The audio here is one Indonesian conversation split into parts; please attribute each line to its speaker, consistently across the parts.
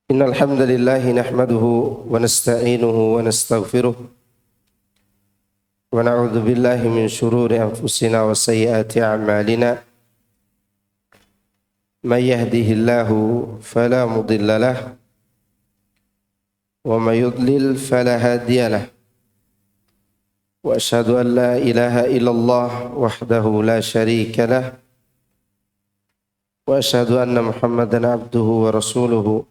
Speaker 1: Innal hamdalillah nahmaduhu wa nasta'inuhu wa nastaghfiruh wa na'udzu billahi min shururi anfusina wa sayyiati a'malina. May yahdihillahu fala mudilla lahu wa may yudlil fala hadiya lahu. Wa asyhadu an la ilaha illallah wahdahu la syarika lahu wa asyhadu anna Muhammadan abduhu wa rasuluhu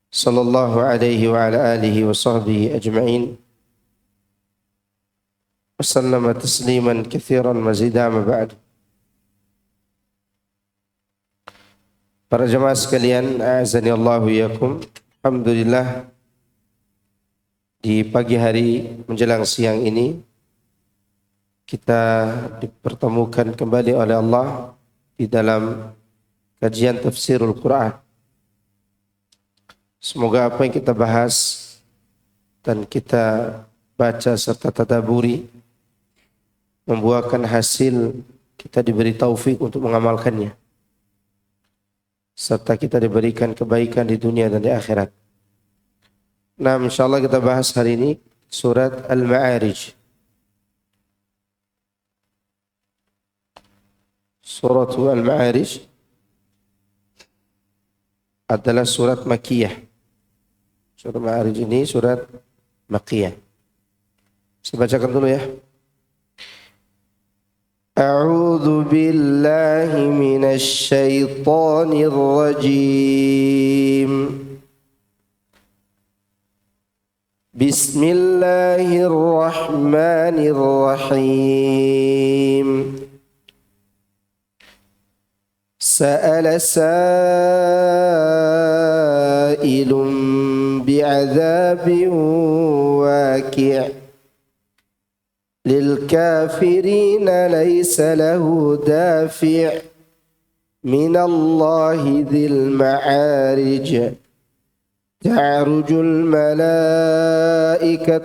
Speaker 1: sallallahu alaihi wa ala alihi wa sahbihi ajma'in wa sallama tasliman katsiran mazida ma ba'd. Para jemaah sekalian, a'azani Allahu iyyakum. Alhamdulillah, di pagi hari menjelang siang ini kita dipertemukan kembali oleh Allah di dalam kajian tafsirul Quran. Semoga apa yang kita bahas dan kita baca serta tadabburi membuahkan hasil, kita diberi taufik untuk mengamalkannya, serta kita diberikan kebaikan di dunia dan di akhirat. Nah, insyaallah kita bahas hari ini surat Al-Ma'arij. Surat Al-Ma'arij adalah surat Makkiyah. Surat Al-Ma'arij ini surat Makkiyah. Saya bacakan dulu ya. A'udzu billahi minasy syaithanir rajim. Bismillahirrahmanirrahim. Sa'ala sa'ilun bi'adzabin waqi'. للكافرين ليس له دافع من الله ذي المعارج تعرج الملائكة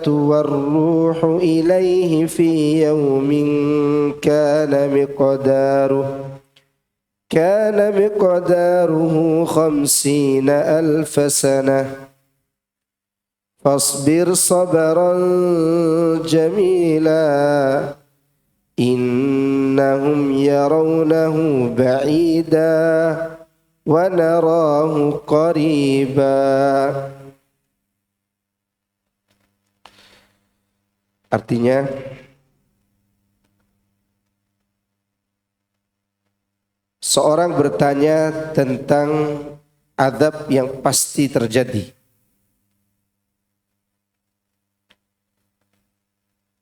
Speaker 1: والروح إليه في يوم كان مقداره 50,000 سنة فاصبر صبرا جميلا إنهم يرونه بعيدا ونراه قريبا. Artinya, seorang bertanya tentang azab yang pasti terjadi,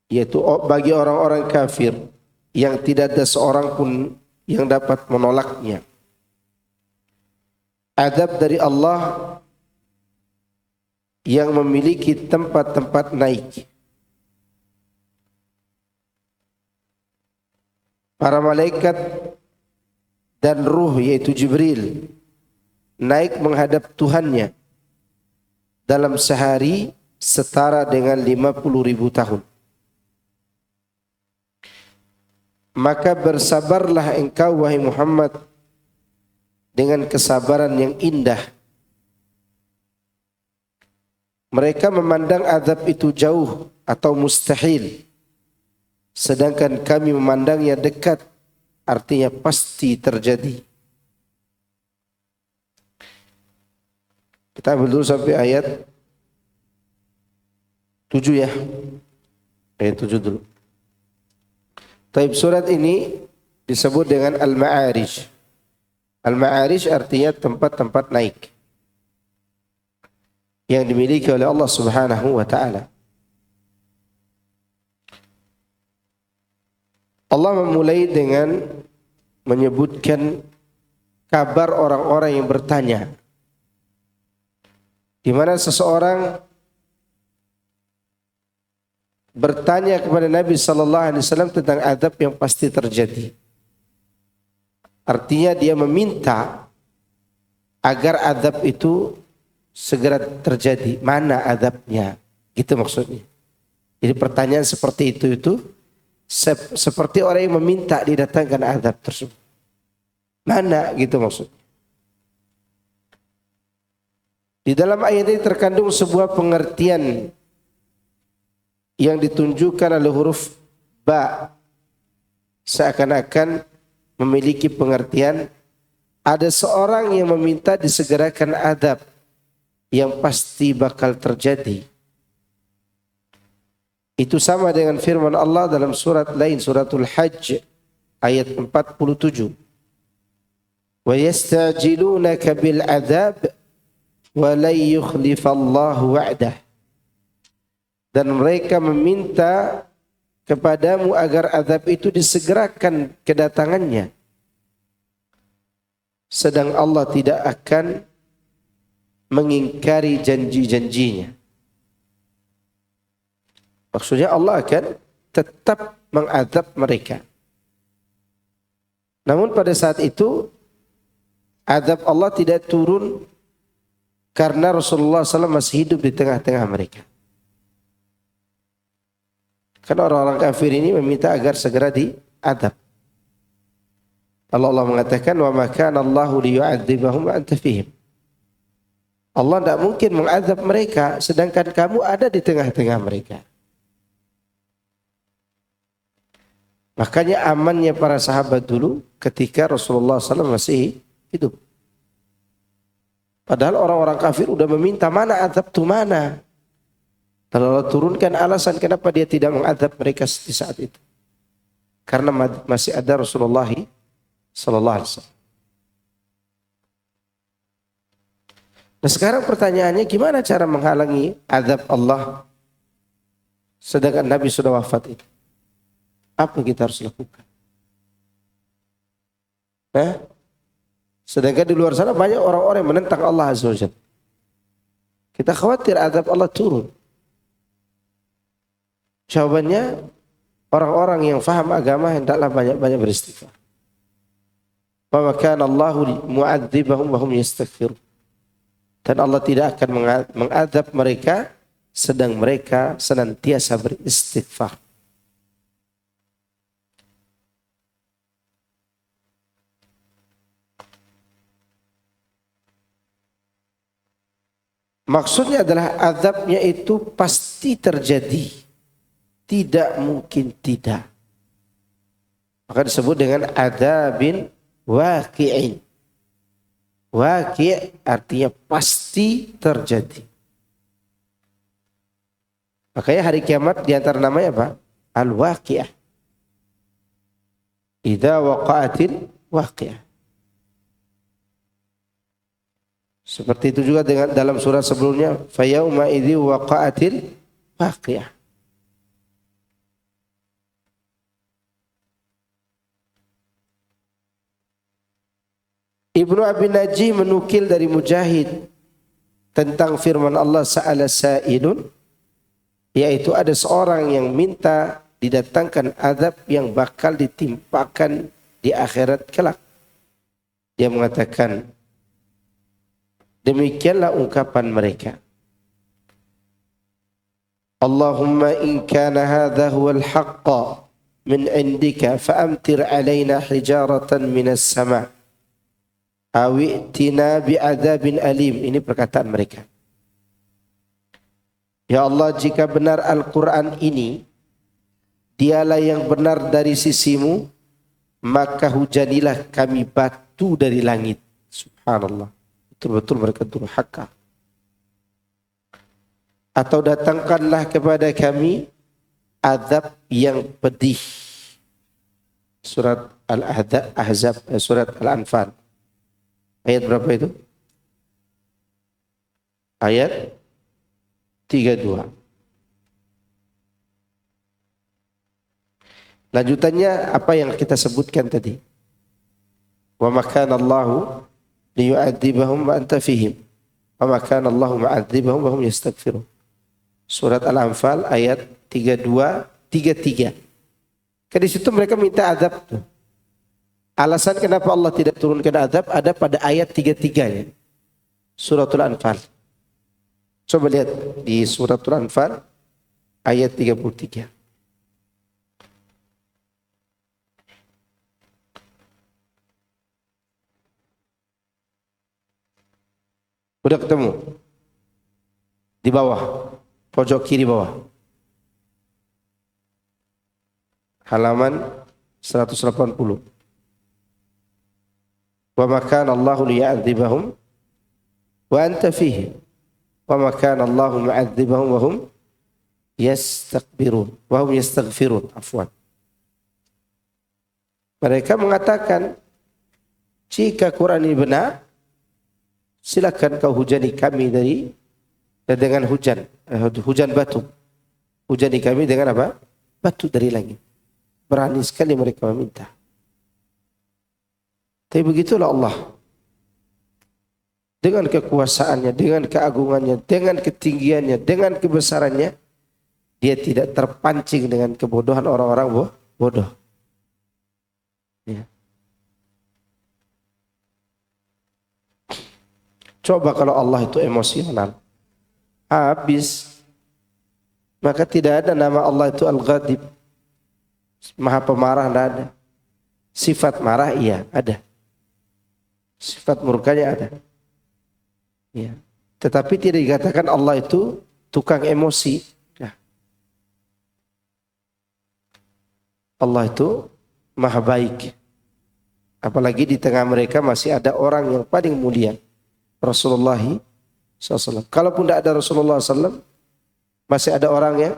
Speaker 1: yaitu bagi orang-orang kafir yang tidak ada seorang pun yang dapat menolaknya. Azab dari Allah yang memiliki tempat-tempat naik. Para malaikat dan ruh, yaitu Jibril, naik menghadap Tuhannya dalam sehari setara dengan 50.000 tahun. Maka bersabarlah engkau wahai Muhammad dengan kesabaran yang indah. Mereka memandang azab itu jauh atau mustahil, sedangkan kami memandangnya dekat, artinya pasti terjadi. Kita ambil dulu sampai ayat 7 ya. Ayat 7 dulu. Taib, surat ini disebut dengan Al-Ma'arij. Al-Ma'arij artinya tempat-tempat naik yang dimiliki oleh Allah Subhanahu wa ta'ala. Allah memulai dengan menyebutkan kabar orang-orang yang bertanya, di mana seseorang bertanya kepada Nabi sallallahu alaihi wasallam tentang azab yang pasti terjadi. Artinya dia meminta agar azab itu segera terjadi. Mana azabnya? Gitu maksudnya. Jadi pertanyaan seperti itu seperti orang yang meminta didatangkan azab tersebut. Mana gitu maksud. Di dalam ayat ini terkandung sebuah pengertian yang ditunjukkan oleh huruf ba, seakan-akan memiliki pengertian ada seorang yang meminta disegerakan adab yang pasti bakal terjadi. Itu sama dengan firman Allah dalam surat lain, suratul Hajj ayat 47. Wa yastajilunaka bil adab wa la yukhlifallahu wa'dah. Dan mereka meminta kepadamu agar azab itu disegerakan kedatangannya. Sedang Allah tidak akan mengingkari janji-janjinya. Maksudnya Allah akan tetap mengadab mereka. Namun pada saat itu adab Allah tidak turun karena Rasulullah SAW masih hidup di tengah-tengah mereka. Karena orang-orang kafir ini meminta agar segera diadab. Allah mengatakan wa ma kana Allahu liyu'adzibahum wa anta fihim. Allah tidak mungkin mengadab mereka sedangkan kamu ada di tengah-tengah mereka. Makanya amannya para sahabat dulu ketika Rasulullah SAW masih hidup. Padahal orang-orang kafir udah meminta mana azab tu mana. Lalu Allah turunkan alasan kenapa dia tidak mengadab mereka di saat itu. Karena masih ada Rasulullah sallallahu alaihi wasallam. Nah sekarang pertanyaannya gimana cara menghalangi azab Allah sedangkan Nabi sudah wafat itu? Apa yang kita harus lakukan? Sedangkan di luar sana banyak orang-orang yang menentang Allah Azza wa Jalla. Kita khawatir azab Allah turun. Jawabannya orang-orang yang faham agama hendaklah banyak-banyak beristighfar. Wa ma kana Allahu mu'adzibahum wa hum yastaghfirun. Dan Allah tidak akan mengadab mereka sedang mereka senantiasa beristighfar. Maksudnya adalah azabnya itu pasti terjadi. Tidak mungkin tidak. Maka disebut dengan adzabin waqi'in. Waqi' artinya pasti terjadi. Makanya hari kiamat diantara namanya apa? Al-waqi'ah. Idza waqa'atil waqi'ah. Seperti itu juga dengan dalam surat sebelumnya, fayauma idzi waqa'atil waqi'ah. Ibnu Abi Najih menukil dari Mujahid tentang firman Allah sa'ala sa'ilun, yaitu ada seorang yang minta didatangkan azab yang bakal ditimpakan di akhirat kelak. Dia mengatakan, demikianlah ungkapan mereka. Allahumma in kana hadha huwal haqqa min indika fa'amtir alaina hijaratan minas sama' awi'tina bi'adzabin alim. Ini perkataan mereka. Ya Allah, jika benar Al-Quran ini dialah yang benar dari sisimu, maka hujanilah kami batu dari langit. Subhanallah. Betul-betul mereka durhaka. Atau datangkanlah kepada kami azab yang pedih. Surat Al-Ahzab, surat Al-Anfal. Ayat berapa itu? Ayat 32. Lanjutannya apa yang kita sebutkan tadi. Wa makana Allahu liyu'adzibahum wa anta fihim. Wa ma kana Allahu mu'adzibahum wa hum yastaghfirun. Surat Al-Anfal ayat 32, 33. Kan di situ mereka minta azab. Alasan kenapa Allah tidak turunkan azab ada pada ayat 33-nya. Suratul Anfal. Coba lihat di Suratul Anfal ayat 33. Udah ketemu? Di bawah, pojok kiri bawah. Halaman 180. Wa ma kana Allahu liya'adzibahum wa anta fihim. Wa ma kana Allahu mu'adzibahum wa hum yastaghfirun. Wa hum yastaghfirun, afwan. Mereka mengatakan, jika Quran ini benar, silakan kau hujani kami dengan hujan batu. Hujani kami dengan apa? Batu dari langit. Berani sekali mereka meminta. Tapi begitulah Allah. Dengan kekuasaannya, dengan keagungannya, dengan ketinggiannya, dengan kebesarannya, dia tidak terpancing dengan kebodohan orang-orang bodoh. Ya. Coba kalau Allah itu emosional, habis. Maka tidak ada nama Allah itu Al-Ghadib, Maha Pemarah, tidak ada. Sifat marah iya ada, sifat murkanya ada. Ya. Tetapi tidak dikatakan Allah itu tukang emosi. Ya. Allah itu maha baik. Apalagi di tengah mereka masih ada orang yang paling mulia, Rasulullah SAW. Kalaupun tidak ada Rasulullah SAW, masih ada orang yang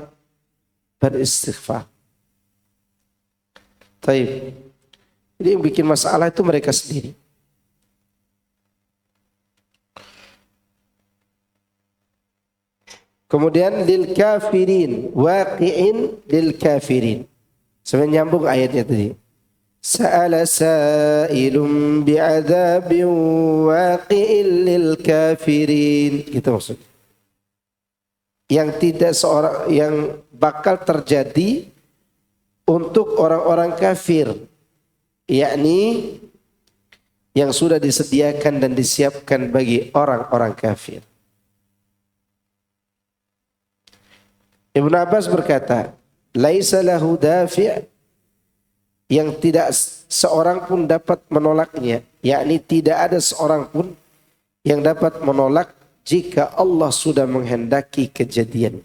Speaker 1: beristighfar. Taib. Jadi yang bikin masalah itu mereka sendiri. Kemudian lil kafirin, waqi'in lil kafirin. Sebenarnya nyambung ayatnya tadi. Sa'ala sa'ilun bi'adzabin waqi'in lil kafirin. Gitu maksudnya. Yang tidak seorang yang bakal terjadi untuk orang-orang kafir, yakni yang sudah disediakan dan disiapkan bagi orang-orang kafir. Ibnu Abbas berkata, laisa lahu dafi', yang tidak seorang pun dapat menolaknya, yakni tidak ada seorang pun yang dapat menolak jika Allah sudah menghendaki kejadian.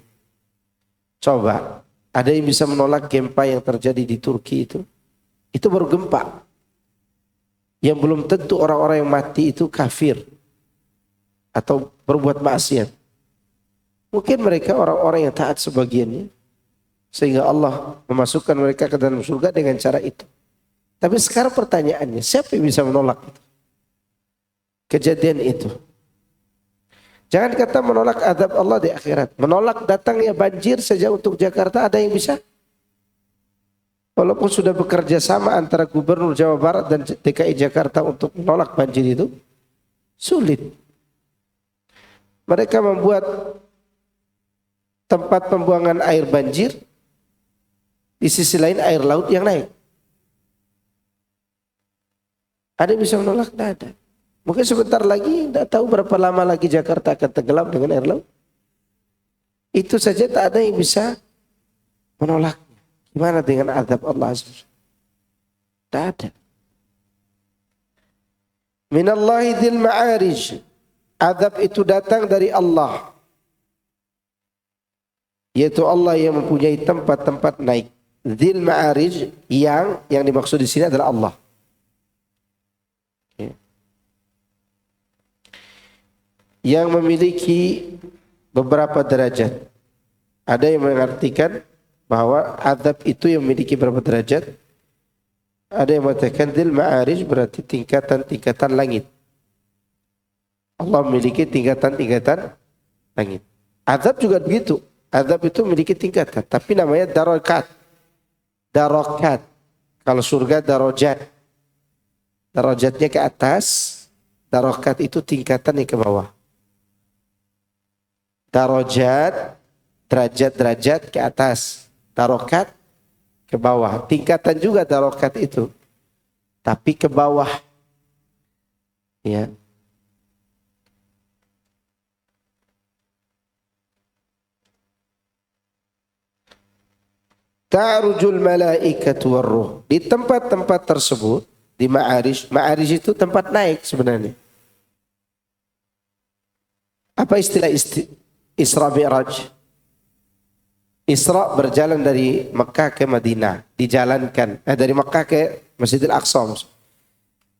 Speaker 1: Coba, ada yang bisa menolak gempa yang terjadi di Turki itu? Itu baru gempa. Yang belum tentu orang-orang yang mati itu kafir atau berbuat maksiat. Mungkin mereka orang-orang yang taat sebagiannya, sehingga Allah memasukkan mereka ke dalam surga dengan cara itu. Tapi sekarang pertanyaannya, siapa yang bisa menolak itu? Kejadian itu. Jangan kata menolak azab Allah di akhirat. Menolak datangnya banjir saja untuk Jakarta, ada yang bisa? Walaupun sudah bekerja sama antara Gubernur Jawa Barat dan DKI Jakarta untuk menolak banjir itu, sulit. Mereka membuat tempat pembuangan air banjir, di sisi lain air laut yang naik. Ada yang bisa menolak? Tidak ada. Mungkin sebentar lagi, tidak tahu berapa lama lagi Jakarta akan tenggelam dengan air laut. Itu saja tak ada yang bisa menolak. Gimana dengan azab Allah Azza wa Jalla? Tak ada. Minallahi dzil ma'arij. Azab itu datang dari Allah. Yaitu Allah yang mempunyai tempat-tempat naik. Dzil ma'arij, yang dimaksud di sini adalah Allah. Yang memiliki beberapa derajat. Ada yang mengartikan bahwa azab itu yang memiliki beberapa derajat. Ada yang mengatakan dzil ma'arij berarti tingkatan-tingkatan langit. Allah memiliki tingkatan-tingkatan langit. Azab juga begitu. Azab itu memiliki tingkatan, tapi namanya darokat. Darokat. Kalau surga darajat. Darajatnya ke atas, darokat itu tingkatan yang ke bawah. Darajat, derajat-derajat ke atas, darokat ke bawah. Tingkatan juga darokat itu, tapi ke bawah. Ya. Ta'rujul malaikatu warruh. Di tempat-tempat tersebut, di ma'arij. Ma'arij itu tempat naik sebenarnya. Apa istilah Isra Mi'raj? Isra berjalan dari Mekah ke Madinah, dijalankan dari Mekah ke Masjidil Aqsa.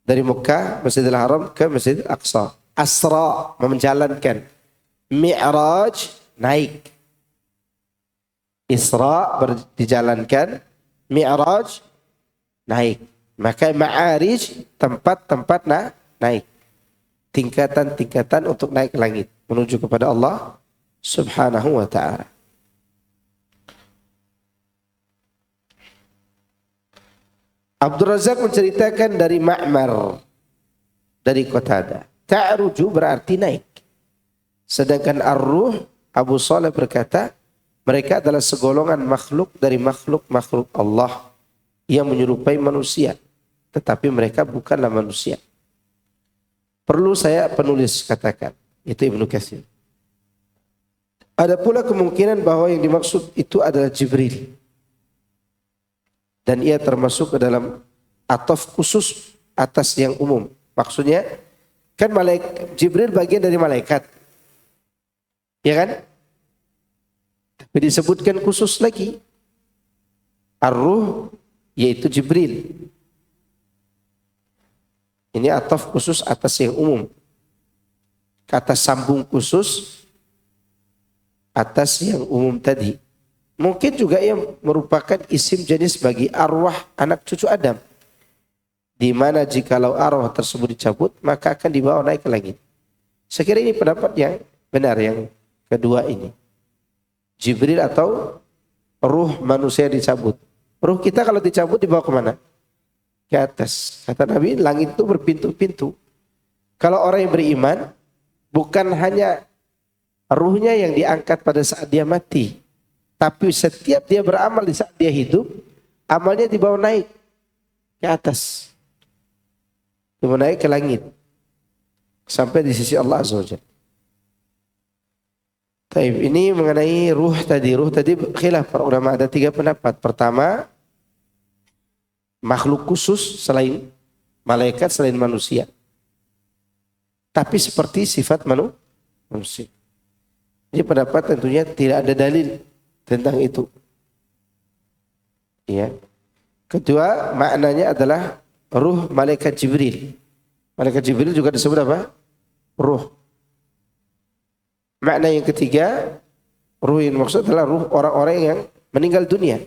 Speaker 1: Dari Mekah Masjidil Haram ke Masjidil Aqsa. Asra menjalankan. Mi'raj naik. Isra dijalankan, Mi'raj naik. Maka Ma'arij tempat-tempat naik. Tingkatan-tingkatan untuk naik ke langit menuju kepada Allah Subhanahu wa ta'ala. Abdul Razak menceritakan dari Ma'mar, dari Qatadah. Ta'ruju berarti naik. Sedangkan ar-ruh, Abu Saleh berkata, mereka adalah segolongan makhluk dari makhluk-makhluk Allah yang menyerupai manusia. Tetapi mereka bukanlah manusia. Perlu saya penulis katakan. Itu Ibnu Katsir. Ada pula kemungkinan bahwa yang dimaksud itu adalah Jibril. Dan ia termasuk ke dalam ataf khusus atas yang umum. Maksudnya, kan Jibril bagian dari malaikat. Ya kan? Tapi disebutkan khusus lagi. Ar-Ruh, yaitu Jibril. Ini ataf khusus atas yang umum. Kata sambung khusus atas yang umum tadi. Mungkin juga yang merupakan isim jenis bagi arwah anak cucu Adam. Di mana jikalau arwah tersebut dicabut, maka akan dibawa naik ke langit. Saya kira ini pendapat yang benar, yang kedua ini. Jibril atau ruh manusia dicabut. Ruh kita kalau dicabut dibawa kemana? Ke atas. Kata Nabi, langit itu berpintu-pintu. Kalau orang yang beriman, bukan hanya ruhnya yang diangkat pada saat dia mati. Tapi setiap dia beramal di saat dia hidup, amalnya dibawa naik ke atas. Dibawa naik ke langit. Sampai di sisi Allah Azza wa Jalla. Ini mengenai ruh tadi. Ruh tadi khilaf para ulama, ada 3 pendapat. Pertama, makhluk khusus selain malaikat, selain manusia. Tapi seperti sifat manusia. Ini pendapat tentunya tidak ada dalil tentang itu. Ya. Kedua, maknanya adalah ruh malaikat Jibril. Malaikat Jibril juga disebut apa? Ruh. Makna yang ketiga, ruh yang maksud adalah ruh orang-orang yang meninggal dunia.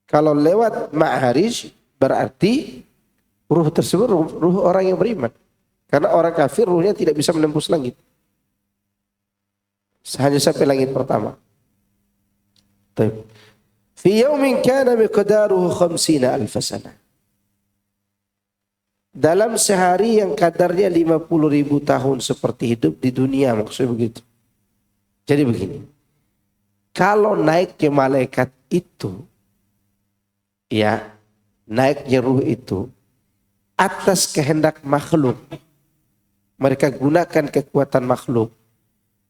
Speaker 1: Kalau lewat Ma'arij berarti ruh tersebut ruh orang yang beriman. Karena orang kafir ruhnya tidak bisa menembus langit. Hanya sampai langit pertama. Fi yaumin kana miqdaruhu 50,000 sana. Dalam sehari yang kadarnya 50.000 tahun seperti hidup di dunia, maksudnya begitu. Jadi begini. Kalau naik ke malaikat itu, ya, naiknya ruh itu atas kehendak makhluk. Mereka gunakan kekuatan makhluk.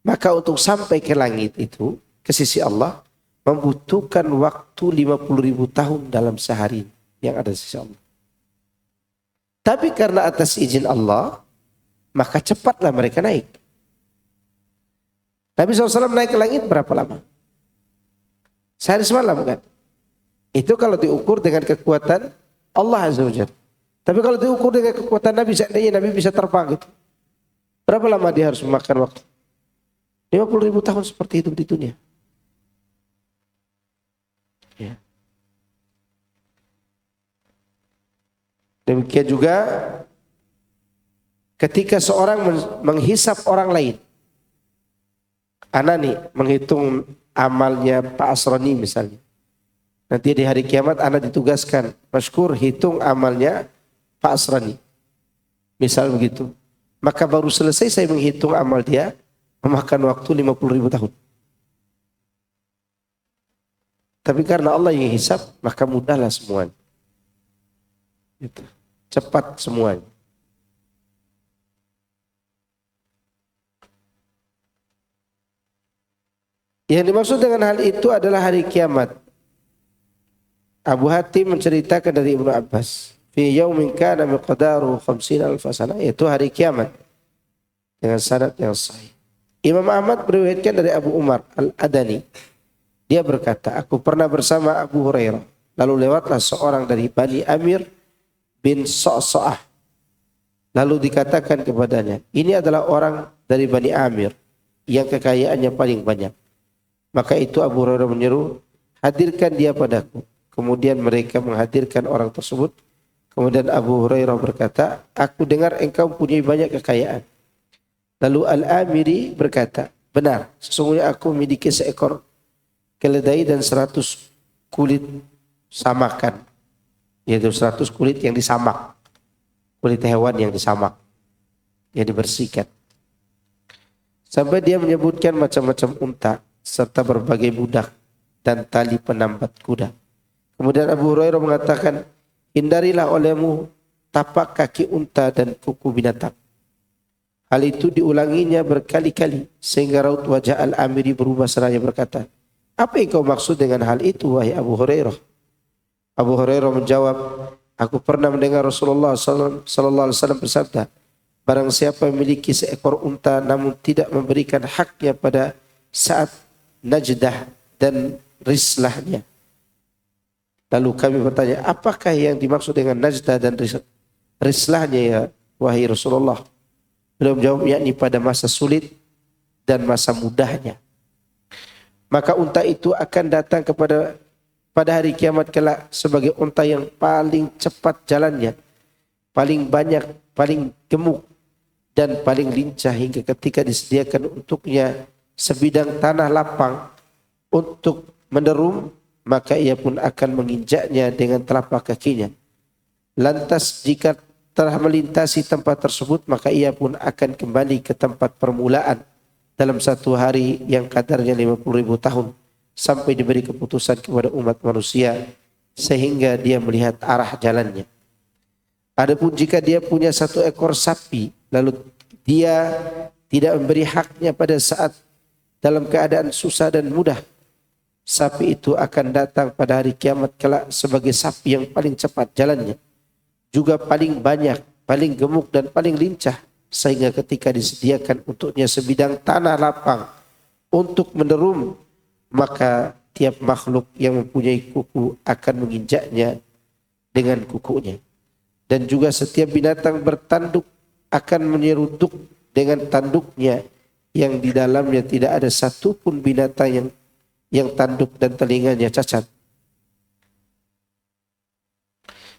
Speaker 1: Maka untuk sampai ke langit itu, ke sisi Allah, membutuhkan waktu 50.000 tahun dalam sehari yang ada di sisi Allah. Tapi karena atas izin Allah, maka cepatlah mereka naik. Nabi SAW naik ke langit berapa lama? Sehari semalam kan? Itu kalau diukur dengan kekuatan Allah Azza wa Jalla. Tapi kalau diukur dengan kekuatan Nabi, seandainya Nabi bisa terbang gitu. Berapa lama dia harus memakan waktu? 50.000 tahun seperti hidup di dunia. Ya. Demikian juga ketika seorang menghisap orang lain. Ana nih menghitung amalnya Pak Asroni misalnya. Nanti di hari kiamat Ana ditugaskan, Masykur hitung amalnya Pak Asroni. Misal begitu. Maka baru selesai saya menghitung amal dia, memakan waktu 50.000 tahun. Tapi karena Allah yang hisap, maka mudahlah semuanya. Gitu. Cepat semuanya. Yang dimaksud dengan hal itu adalah hari kiamat. Abu Hatim menceritakan dari Ibnu Abbas, fi yaumin kana miqdaruhu 50,000 sana, yaitu hari kiamat, dengan sanad yang sahih. Imam Ahmad meriwayatkan dari Abu Umar Al-Adani. Dia berkata, aku pernah bersama Abu Hurairah. Lalu lewatlah seorang dari Bani Amir bin Sa'sa'ah. Lalu dikatakan kepadanya, ini adalah orang dari Bani Amir yang kekayaannya paling banyak. Maka itu Abu Hurairah menyeru, hadirkan dia padaku. Kemudian mereka menghadirkan orang tersebut. Kemudian Abu Hurairah berkata, aku dengar engkau punya banyak kekayaan. Lalu Al-Amiri berkata, benar, sesungguhnya aku memiliki seekor keledai dan 100 kulit samakan. Yaitu 100 kulit yang disamak. Kulit hewan yang disamak. Yang dibersihkan. Sampai dia menyebutkan macam-macam unta serta berbagai budak dan tali penambat kuda. Kemudian Abu Hurairah mengatakan, hindarilah olehmu tapak kaki unta dan kuku binatang. Hal itu diulanginya berkali-kali sehingga raut wajah Al-Amiri berubah seraya berkata, apa yang kau maksud dengan hal itu wahai Abu Hurairah? Abu Hurairah menjawab, aku pernah mendengar Rasulullah sallallahu alaihi wasallam bersabda, barang siapa memiliki seekor unta namun tidak memberikan haknya pada saat najdah dan rislahnya. Lalu kami bertanya, apakah yang dimaksud dengan najdah dan rislahnya ya wahai Rasulullah? Beliau menjawab, yakni pada masa sulit dan masa mudahnya. Maka unta itu akan datang pada hari kiamat kelak sebagai unta yang paling cepat jalannya, paling banyak, paling gemuk, dan paling lincah hingga ketika disediakan untuknya sebidang tanah lapang untuk menderum, maka ia pun akan menginjaknya dengan telapak kakinya. Lantas jika telah melintasi tempat tersebut, maka ia pun akan kembali ke tempat permulaan dalam satu hari yang kadarnya 50.000 tahun sampai diberi keputusan kepada umat manusia sehingga dia melihat arah jalannya. Adapun jika dia punya satu ekor sapi, lalu dia tidak memberi haknya pada saat dalam keadaan susah dan mudah, sapi itu akan datang pada hari kiamat kelak sebagai sapi yang paling cepat jalannya, juga paling banyak, paling gemuk dan paling lincah, sehingga ketika disediakan untuknya sebidang tanah lapang untuk menderum, maka tiap makhluk yang mempunyai kuku akan menginjaknya dengan kukunya. Dan juga setiap binatang bertanduk akan menyeruduk dengan tanduknya yang di dalamnya tidak ada satupun binatang yang tanduk dan telinganya cacat.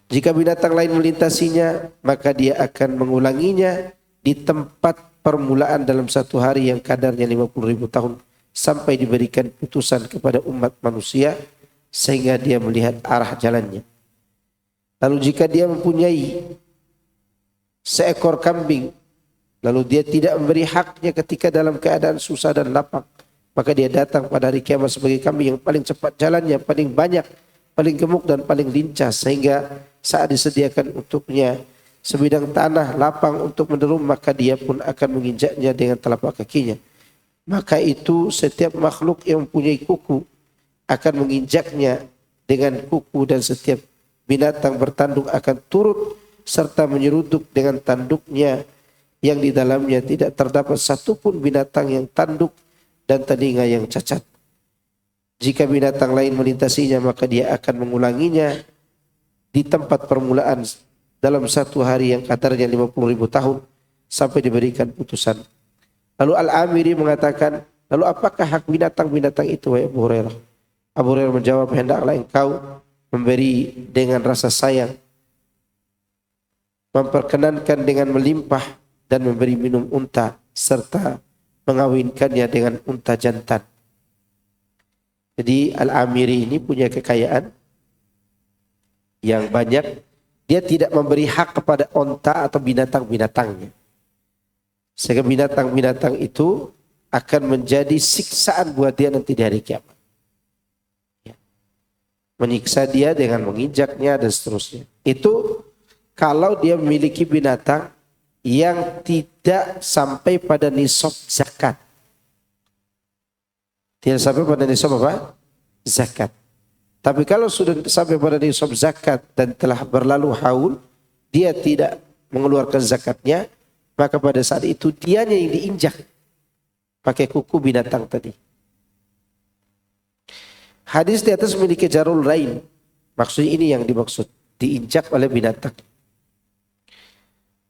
Speaker 1: Jika binatang lain melintasinya, maka dia akan mengulanginya di tempat permulaan dalam satu hari yang kadarnya 50.000 tahun sampai diberikan putusan kepada umat manusia sehingga dia melihat arah jalannya. Lalu jika dia mempunyai seekor kambing, lalu dia tidak memberi haknya ketika dalam keadaan susah dan lapang, maka dia datang pada hari kiamat sebagai kambing yang paling cepat jalannya, paling banyak, paling gemuk dan paling lincah, sehingga saat disediakan untuknya sebidang tanah lapang untuk menderum, maka dia pun akan menginjaknya dengan telapak kakinya. Maka itu setiap makhluk yang mempunyai kuku akan menginjaknya dengan kuku, dan setiap binatang bertanduk akan turut serta menyeruduk dengan tanduknya yang di dalamnya tidak terdapat satupun binatang yang tanduk dan telinga yang cacat. Jika binatang lain melintasinya, maka dia akan mengulanginya di tempat permulaan dalam satu hari yang kadarnya 50.000 tahun sampai diberikan putusan. Lalu Al-Amiri mengatakan, lalu apakah hak binatang-binatang itu wahai Abu Hurairah? Abu Hurairah menjawab, hendaklah engkau memberi dengan rasa sayang, memperkenankan dengan melimpah, dan memberi minum unta, serta mengawinkannya dengan unta jantan. Jadi Al-Amiri ini punya kekayaan yang banyak. Dia tidak memberi hak kepada unta atau binatang-binatangnya, sehingga binatang-binatang itu akan menjadi siksaan buat dia nanti di hari kiamat. Ya. Menyiksa dia dengan menginjaknya dan seterusnya. Itu kalau dia memiliki binatang yang tidak sampai pada nisab zakat. Tidak sampai pada nisab apa? Zakat. Tapi kalau sudah sampai pada nisab zakat dan telah berlalu haul, dia tidak mengeluarkan zakatnya, maka pada saat itu dianya yang diinjak. pakai kuku binatang tadi. Hadis di atas memiliki jarul rain. Maksudnya ini yang dimaksud, diinjak oleh binatang.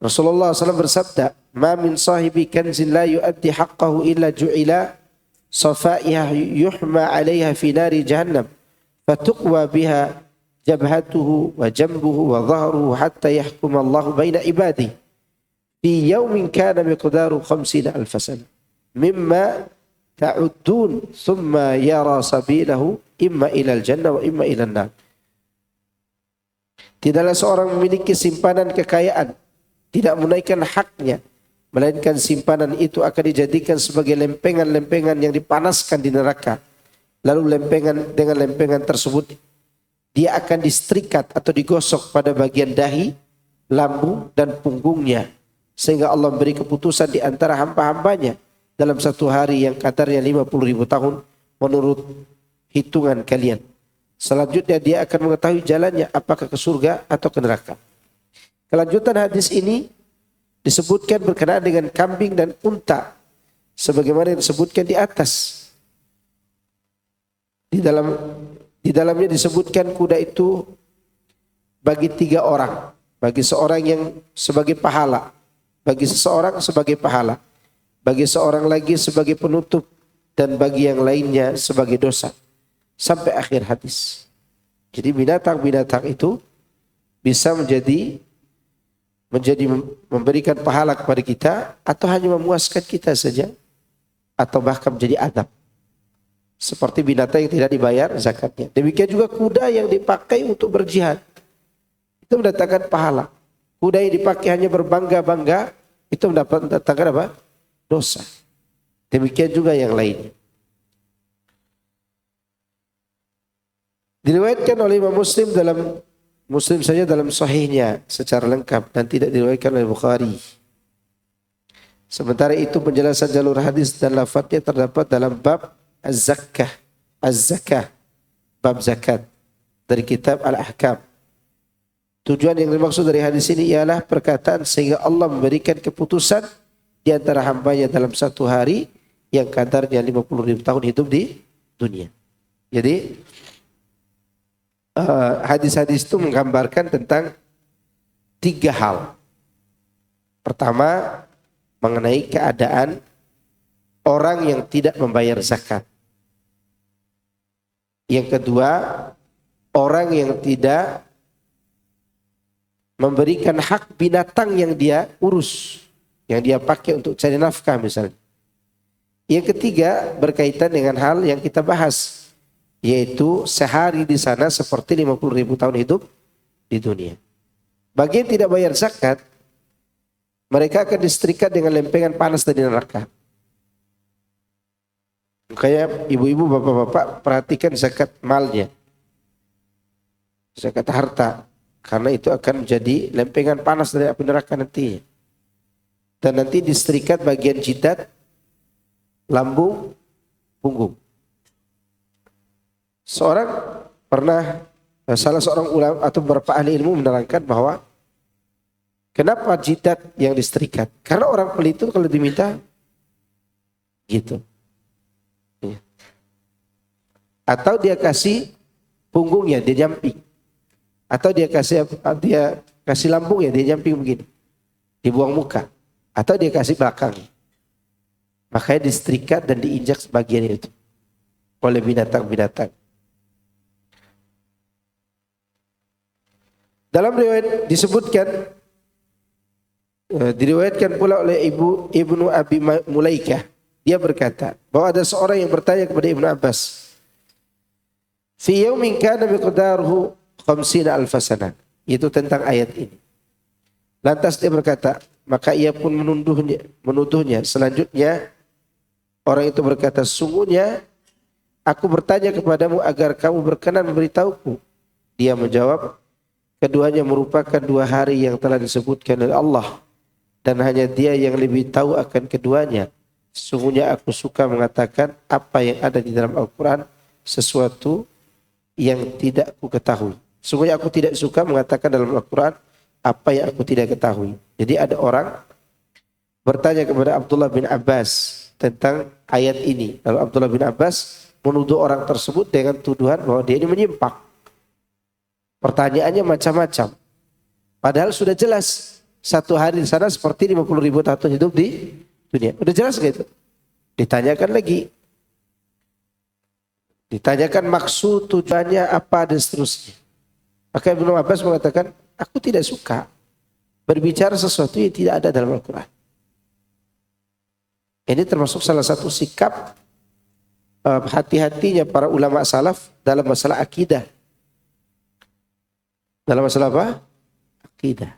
Speaker 1: Rasulullah SAW bersabda, "Ma min sahibi kanzin la yuaddi haqqahu illa ju'ila safa'iyah yuhma 'alayha fi nari jahannam, fatuqwa biha jabhatuhu wa jambuhu wa dhahruhu hatta yahkum Allah baina ibadihi fi yawmin kana miqdaru 50 alf sana mimma ta'uddun thumma yara sabilahu imma ilal jannah wa imma ilal nar." Tidaklah seorang memiliki simpanan kekayaan tidak menaikkan haknya, melainkan simpanan itu akan dijadikan sebagai lempengan-lempengan yang dipanaskan di neraka. Lalu dengan lempengan tersebut dia akan disetrikat atau digosok pada bagian dahi, lambung dan punggungnya, sehingga Allah memberi keputusan di antara hamba-hambanya dalam satu hari yang kadarnya 50.000 tahun menurut hitungan kalian. Selanjutnya dia akan mengetahui jalannya apakah ke surga atau ke neraka. Kelanjutan hadis ini disebutkan berkenaan dengan kambing dan unta sebagaimana yang disebutkan di atas. Di dalamnya disebutkan kuda itu bagi 3 orang, bagi seorang yang sebagai pahala, bagi seseorang sebagai pahala, bagi seorang lagi sebagai penutup, dan bagi yang lainnya sebagai dosa, sampai akhir hadis. Jadi binatang-binatang itu bisa menjadi memberikan pahala kepada kita, atau hanya memuaskan kita saja, atau bahkan menjadi adab. Seperti binatang yang tidak dibayar zakatnya. Demikian juga kuda yang dipakai untuk berjihad, itu mendatangkan pahala. Kuda yang dipakai hanya berbangga-bangga, itu mendatangkan apa? Dosa. Demikian juga yang lainnya. Diriwayatkan oleh Imam Muslim saja dalam sahihnya secara lengkap dan tidak diriwayatkan oleh Bukhari. Sementara itu penjelasan jalur hadis dan lafadznya terdapat dalam bab Az-Zakah, bab zakat dari kitab Al-Ahkam. Tujuan yang dimaksud dari hadis ini ialah perkataan sehingga Allah memberikan keputusan di antara hambanya dalam satu hari yang kadarnya 50.000 tahun hidup di dunia. Jadi hadis-hadis itu menggambarkan tentang 3 hal. Pertama, mengenai keadaan orang yang tidak membayar zakat. Yang kedua, orang yang tidak memberikan hak binatang yang dia urus, yang dia pakai untuk cari nafkah misalnya. Yang ketiga, berkaitan dengan hal yang kita bahas, yaitu sehari di sana seperti 50.000 tahun hidup di dunia. Bagi yang tidak bayar zakat, mereka akan disetrika dengan lempengan panas dari neraka. Makanya ibu-ibu, bapak-bapak perhatikan zakat malnya, zakat harta, karena itu akan menjadi lempengan panas dari api neraka nantinya. Dan nanti disetrikat bagian jidat, lambung, punggung. Salah seorang ulama atau beberapa ahli ilmu menerangkan bahwa kenapa jidat yang disetrikat? Karena orang pelit itu kalau diminta gitu. Atau dia kasih punggungnya, dia jamping. Atau dia kasih lambungnya, dia jamping begini. Dibuang muka. Atau dia kasih belakang. Makanya disetrika dan diinjak sebagian itu oleh binatang-binatang. Dalam riwayat disebutkan, diriwayatkan pula oleh Ibnu Abi Mulaikah. Dia berkata bahwa ada seorang yang bertanya kepada Ibnu Abbas, "Fi yaumin kana miqdaruhu 50 alf sana." Itu tentang ayat ini. Lantas dia berkata, maka ia pun menuduhnya. Selanjutnya orang itu berkata, "Sungguhnya aku bertanya kepadamu agar kamu berkenan memberitahuku." Dia menjawab, "Keduanya merupakan 2 hari yang telah disebutkan oleh Allah, dan hanya Dia yang lebih tahu akan keduanya. Sesungguhnya aku suka mengatakan apa yang ada di dalam Al-Quran, sesuatu yang tidak aku ketahui. Sesungguhnya aku tidak suka mengatakan dalam Al-Quran apa yang aku tidak ketahui." Jadi ada orang bertanya kepada Abdullah bin Abbas tentang ayat ini. Lalu Abdullah bin Abbas menuduh orang tersebut dengan tuduhan bahwa dia ini menyimpang. Pertanyaannya macam-macam. Padahal sudah jelas satu hari di sana seperti 50.000 tahun hidup di dunia. Udah jelas gitu. Ditanyakan lagi. Ditanyakan maksud, tujuannya apa dan seterusnya. Maka Ibnu Abbas mengatakan, aku tidak suka berbicara sesuatu yang tidak ada dalam Al-Quran. Ini termasuk salah satu sikap hati-hatinya para ulama salaf dalam masalah akidah. Dalam masalah apa? Akidah.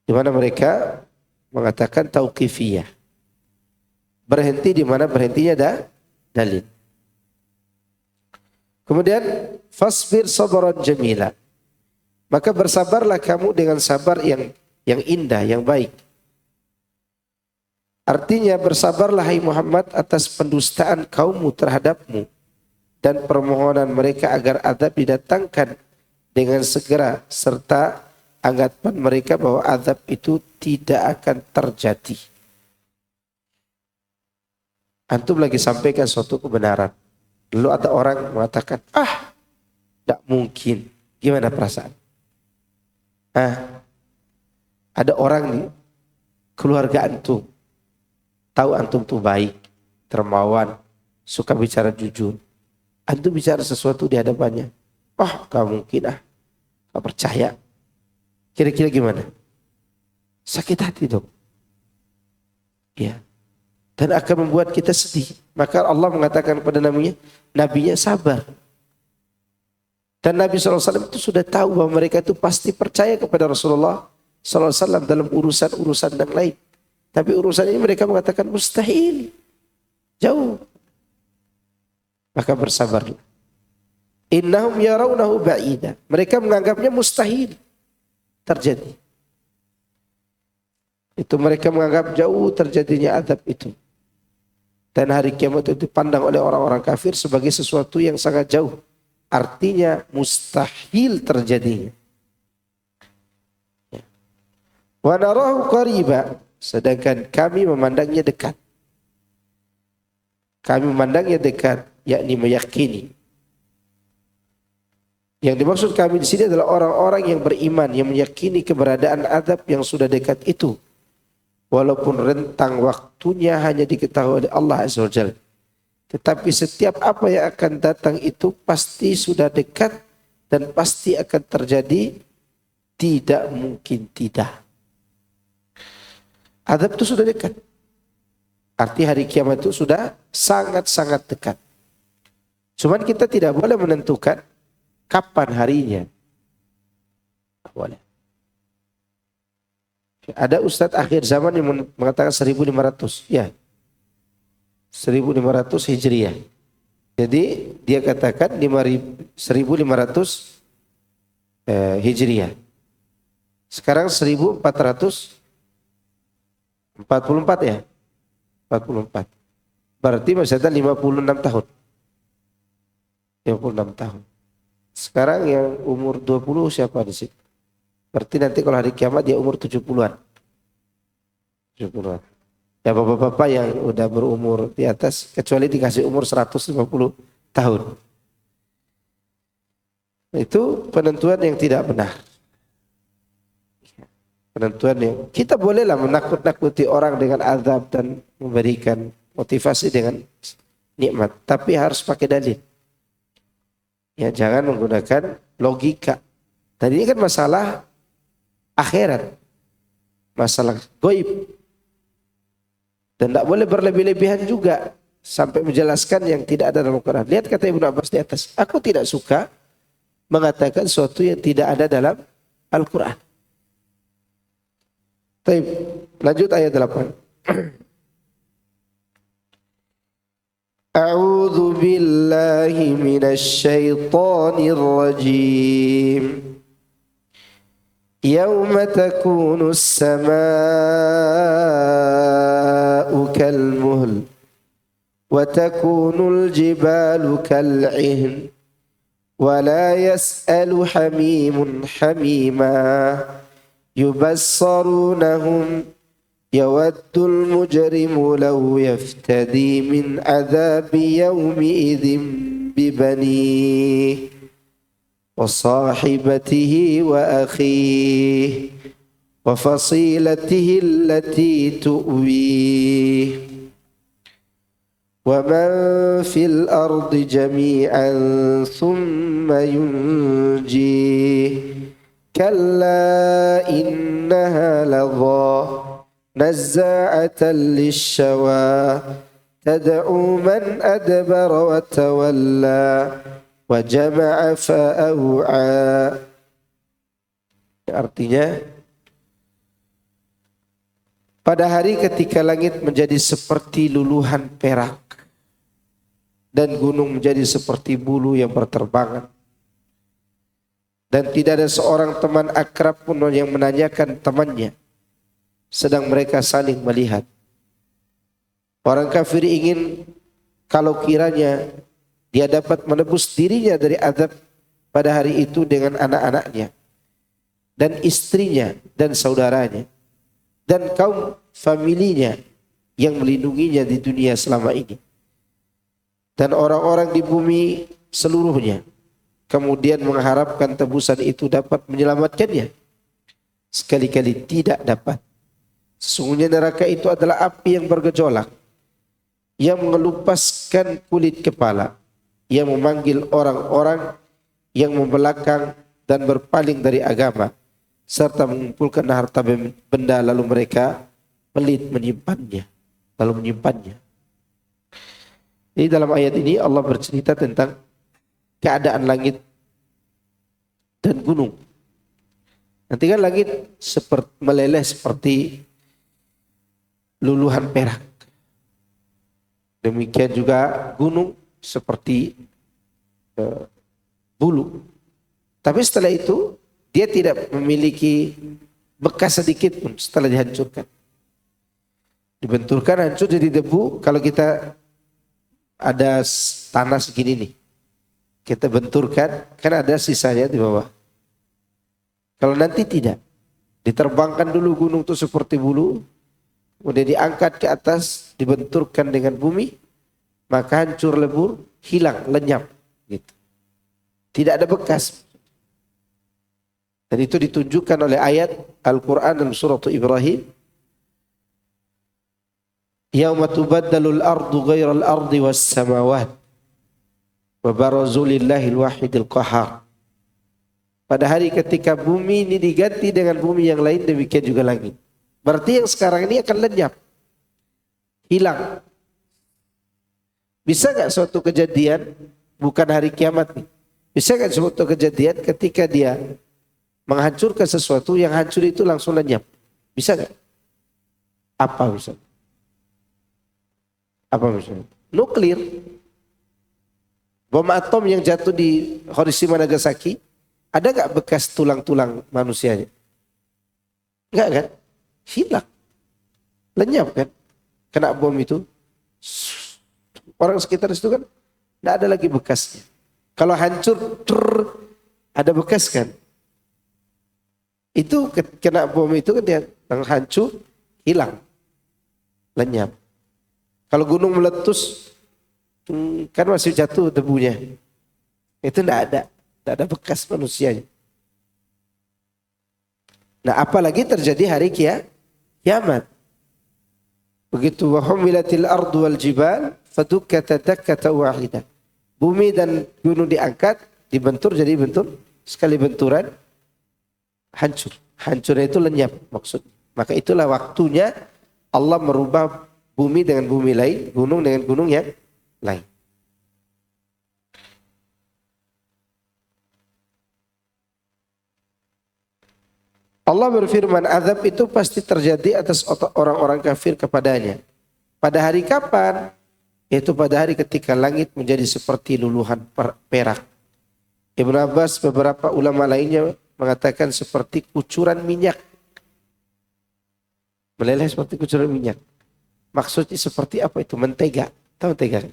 Speaker 1: Di mana mereka mengatakan tauqifiyah. Berhenti di mana berhentinya ada dalil. Kemudian fasbir sabran jamila. Maka bersabarlah kamu dengan sabar yang indah, yang baik. Artinya bersabarlah hai Muhammad atas pendustaan kaummu terhadapmu dan permohonan mereka agar azab didatangkan dengan segera serta anggapan mereka bahwa azab itu tidak akan terjadi. Antum lagi sampaikan suatu kebenaran. Lalu ada orang mengatakan, tidak mungkin. Gimana perasaan? Ada orang nih, keluarga antum. Tahu antum tuh baik, dermawan, suka bicara jujur. Antum bicara sesuatu di hadapannya. Gak mungkin gak percaya. Kira-kira gimana? Sakit hati dong. Ya. Dan akan membuat kita sedih. Maka Allah mengatakan kepada nabinya sabar. Dan Nabi SAW itu sudah tahu bahwa mereka itu pasti percaya kepada Rasulullah SAW dalam urusan-urusan yang lain. Tapi urusan ini mereka mengatakan mustahil. Jauh. Maka bersabarlah. Innahum yarawnahu ba'ida. Mereka menganggapnya mustahil terjadi. Itu mereka menganggap jauh terjadinya azab itu. Dan hari kiamat itu dipandang oleh orang-orang kafir sebagai sesuatu yang sangat jauh. Artinya mustahil terjadinya. Wa narahu qariba. Sedangkan kami memandangnya dekat. Kami memandangnya dekat, yakni meyakini. Yang dimaksud kami di sini adalah orang-orang yang beriman, yang meyakini keberadaan azab yang sudah dekat itu. Walaupun rentang waktunya hanya diketahui oleh Allah Azza wa Jalla. Tetapi setiap apa yang akan datang itu pasti sudah dekat dan pasti akan terjadi, tidak mungkin tidak. Azab itu sudah dekat. Arti hari kiamat itu sudah sangat-sangat dekat. Cuman kita tidak boleh menentukan kapan harinya. Tidak boleh. Ada ustadz akhir zaman yang mengatakan 1500. Ya. 1500 Hijriah. Jadi dia katakan 1500 Hijriah. Sekarang 1444 ya. 44. Berarti masih ada 56 tahun. 56 tahun. Sekarang yang umur 20 siapa di sini? Berarti nanti kalau hari kiamat dia umur 70-an. 70-an. Ya bapak-bapak yang udah berumur di atas, kecuali dikasih umur 150 tahun. Itu penentuan yang tidak benar. Penentuan yang, kita bolehlah menakut-nakuti orang dengan azab dan memberikan motivasi dengan nikmat. Tapi harus pakai dalil. Ya jangan menggunakan logika. Dan ini kan masalah akhirat, masalah gaib, dan tidak boleh berlebih-lebihan juga sampai menjelaskan yang tidak ada dalam Al-Quran. Lihat kata Ibnu Abbas di atas, aku tidak suka mengatakan sesuatu yang tidak ada dalam Al-Quran. Lanjut ayat 8. A'udzu billahi minasy syaithanir rajim. يوم تكون السماء كالمهل وتكون الجبال كالعهن ولا يسأل حميم حميما يبصرونهم yawaddul mujrimu law yaftadi min adzabi yawmi idzin bibanihi wa sahibatihi wa akhihi wa fasilatihi allati tu'wihi wa man fil ardi jami'an thumma yunjih kalla innaha ladha nazza'atan lishawa tad'u man adbara wa tawalla wa jama'a fa'au'a. Artinya, pada hari ketika langit menjadi seperti luluhan perak dan gunung menjadi seperti bulu yang berterbangan, dan tidak ada seorang teman akrab pun yang menanyakan temannya, sedang mereka saling melihat. Orang kafir ingin kalau kiranya dia dapat menebus dirinya dari azab pada hari itu dengan anak-anaknya dan istrinya dan saudaranya dan kaum familinya yang melindunginya di dunia selama ini, dan orang-orang di bumi seluruhnya, kemudian mengharapkan tebusan itu dapat menyelamatkannya. Sekali-kali tidak dapat. Sesungguhnya neraka itu adalah api yang bergejolak, yang mengelupaskan kulit kepala, yang memanggil orang-orang yang membelakang dan berpaling dari agama, serta mengumpulkan harta benda lalu mereka pelit menyimpannya. Jadi dalam ayat ini Allah bercerita tentang keadaan langit dan gunung. Nanti kan langit meleleh seperti luluhan perak. Demikian juga gunung seperti bulu. Tapi setelah itu dia tidak memiliki bekas sedikit pun setelah dihancurkan. Dibenturkan, hancur jadi debu. Kalau kita ada tanah segini nih, kita benturkan, kan ada sisanya di bawah. Kalau nanti tidak, diterbangkan dulu gunung itu seperti bulu, kemudian diangkat ke atas, dibenturkan dengan bumi, maka hancur lebur, hilang, lenyap, gitu. Tidak ada bekas. Dan itu ditunjukkan oleh ayat Al-Quran dalam surah Ibrahim. Yauma tubaddalul ardu ghairal ardi was samawat wa barazu lillahil wahidil qahar. Pada hari ketika bumi ini diganti dengan bumi yang lain, demikian juga langit. Berarti yang sekarang ini akan lenyap, hilang. Bisa gak suatu kejadian, bukan hari kiamat nih, bisa gak suatu kejadian ketika dia menghancurkan sesuatu, yang hancur itu langsung lenyap? Bisa gak? Apa misalnya? Apa misalnya? Nuklir. Bom atom yang jatuh di Hiroshima Nagasaki, ada gak bekas tulang-tulang manusianya? Enggak kan? Hilang. Lenyap kan? Kena bom itu. Orang sekitar itu kan tidak ada lagi bekasnya. Kalau hancur, ada bekas kan? Itu kena bom itu kan dia hancur, hilang, lenyap. Kalau gunung meletus, kan masih jatuh debunya. Itu tidak ada bekas manusianya. Nah, apalagi terjadi hari kiamat. Begitu wa humilatil ardu wal jibal fadukkata dakkata wahidah. Bumi dan gunung diangkat, dibentur jadi bentur, sekali benturan hancur. Hancurnya itu lenyap maksudnya. Maka itulah waktunya Allah merubah bumi dengan bumi lain, gunung dengan gunung yang lain. Allah berfirman, azab itu pasti terjadi atas orang-orang kafir kepadanya. Pada hari kapan? Yaitu pada hari ketika langit menjadi seperti luluhan perak. Ibnu Abbas, beberapa ulama lainnya mengatakan seperti kucuran minyak. Meleleh seperti kucuran minyak. Maksudnya seperti apa itu? Mentega. Tahu mentega?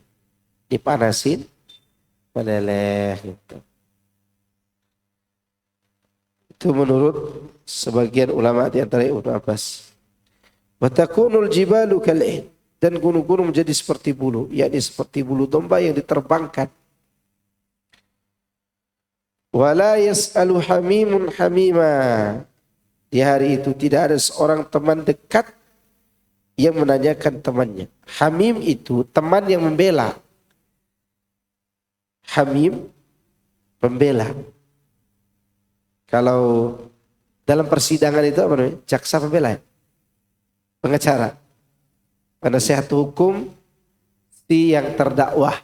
Speaker 1: Dipanasin, meleleh gitu. Itu menurut sebagian ulama di antara Ibnu Abbas. Wa takunul jibalu kal'in, dan gunung-gunung menjadi seperti bulu, yakni seperti bulu domba yang diterbangkan. Wala yas'alu hamimun hamima, di hari itu tidak ada seorang teman dekat yang menanyakan temannya. Hamim itu teman yang membela. Hamim pembela. Kalau dalam persidangan itu apa namanya? Jaksa pembela, pengacara, penasihat hukum si yang terdakwah.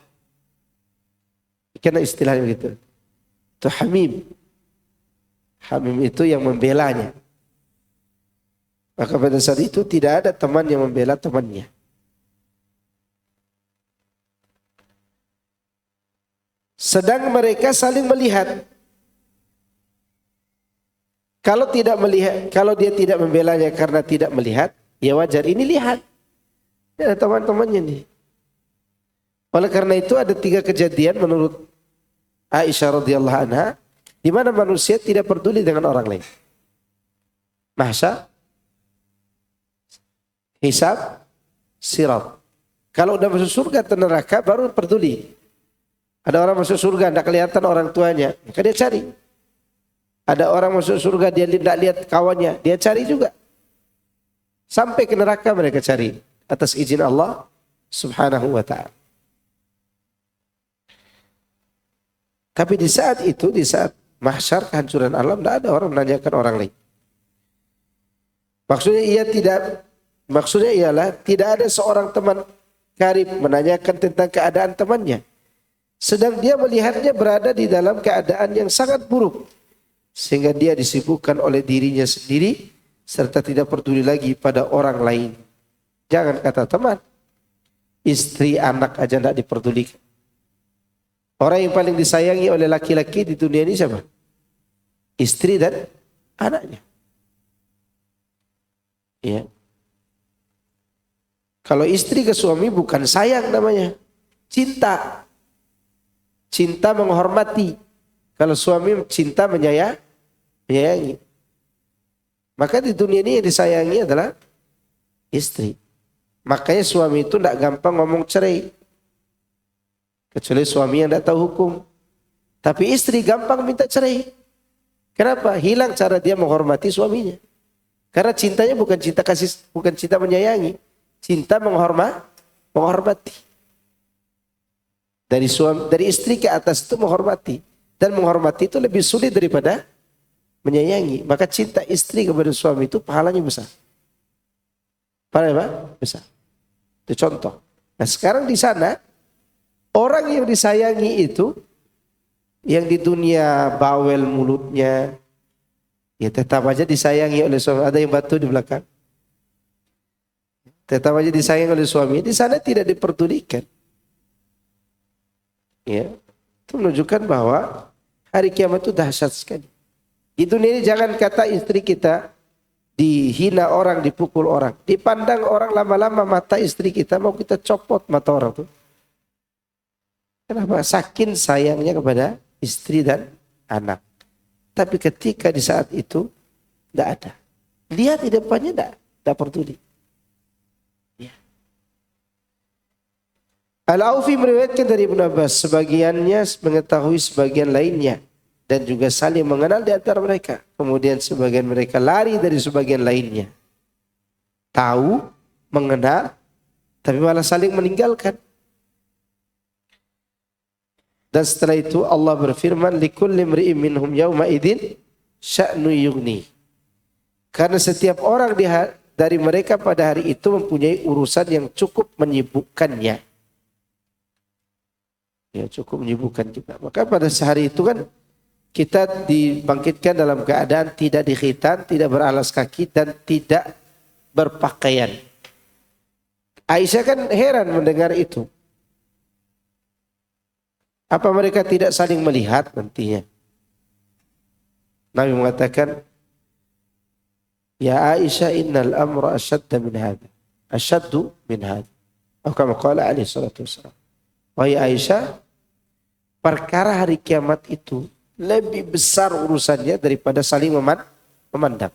Speaker 1: Karena istilahnya begitu. Itu hamim. Hamim itu yang membelanya. Maka pada saat itu tidak ada teman yang membela temannya. Sedang mereka saling melihat. Kalau tidak melihat, kalau dia tidak membelanya karena tidak melihat, ya wajar. Ini lihat. Ini ada teman-temannya nih. Oleh karena itu ada 3 kejadian menurut Aisyah radhiyallahu anha, di mana manusia tidak peduli dengan orang lain. Mahsyar, hisab, sirat. Kalau udah masuk surga atau neraka baru peduli. Ada orang masuk surga tidak kelihatan orang tuanya, maka dia cari. Ada orang masuk surga dia tidak lihat kawannya, dia cari juga. Sampai ke neraka mereka cari atas izin Allah Subhanahu wa ta'ala. Tapi di saat itu, di saat mahsyar kehancuran alam, tidak ada orang menanyakan orang lain. Maksudnya ialah tidak ada seorang teman karib menanyakan tentang keadaan temannya. Sedang dia melihatnya berada di dalam keadaan yang sangat buruk. Sehingga dia disibukkan oleh dirinya sendiri serta tidak peduli lagi pada orang lain. Jangan kata teman, istri, anak aja tidak diperdulikan. Orang yang paling disayangi oleh laki-laki di dunia ini siapa? Istri dan anaknya. Ya. Kalau istri ke suami bukan sayang namanya, cinta. Cinta menghormati. Kalau suami cinta menyayangi. Maka di dunia ini yang disayangi adalah istri. Makanya suami itu tidak gampang ngomong cerai. Kecuali suami yang tidak tahu hukum. Tapi istri gampang minta cerai. Kenapa? Hilang cara dia menghormati suaminya. Karena cintanya bukan cinta kasih, bukan cinta menyayangi. Cinta menghormati. Dari istri ke atas itu menghormati. Dan menghormati itu lebih sulit daripada menyayangi. Maka cinta istri kepada suami itu pahalanya besar. Pahalanya apa? Besar. Itu contoh. Nah sekarang di sana, orang yang disayangi itu, yang di dunia bawel mulutnya, ya tetap aja disayangi oleh suami. Ada yang batu di belakang. Tetap aja disayangi oleh suami. Di sana tidak diperdulikan. Ya, itu menunjukkan bahwa hari kiamat itu dahsyat sekali. Di dunia ini jangan kata istri kita dihina orang, dipukul orang. Dipandang orang lama-lama mata istri kita, mau kita copot mata orang tuh. Kenapa? Saking sayangnya kepada istri dan anak. Tapi ketika di saat itu tidak ada. Lihat di depannya tidak peduli. Ya. Al-Aufi meriwayatkan dari Ibnu Abbas, sebagiannya mengetahui sebagian lainnya dan juga saling mengenal di antara mereka. Kemudian sebagian mereka lari dari sebagian lainnya. Tahu, mengenal, tapi malah saling meninggalkan. Dan setelah itu Allah berfirman, likulli imri'in minhum yawma idzin sya'nu yughni. Karena setiap orang dari mereka pada hari itu mempunyai urusan yang cukup menyibukkannya. Ya, cukup menyibukkan juga. Maka pada sehari itu kan kita dibangkitkan dalam keadaan tidak dikhitan, tidak beralas kaki dan tidak berpakaian. Aisyah kan heran mendengar itu. Apa mereka tidak saling melihat nantinya? Nabi mengatakan, ya Aisyah innal amra asyadda min hadha. Asyaddu min hadha. Atau kama qala alaihi salatu wassalam. Wahai Aisyah, perkara hari kiamat itu lebih besar urusannya daripada saling memandang.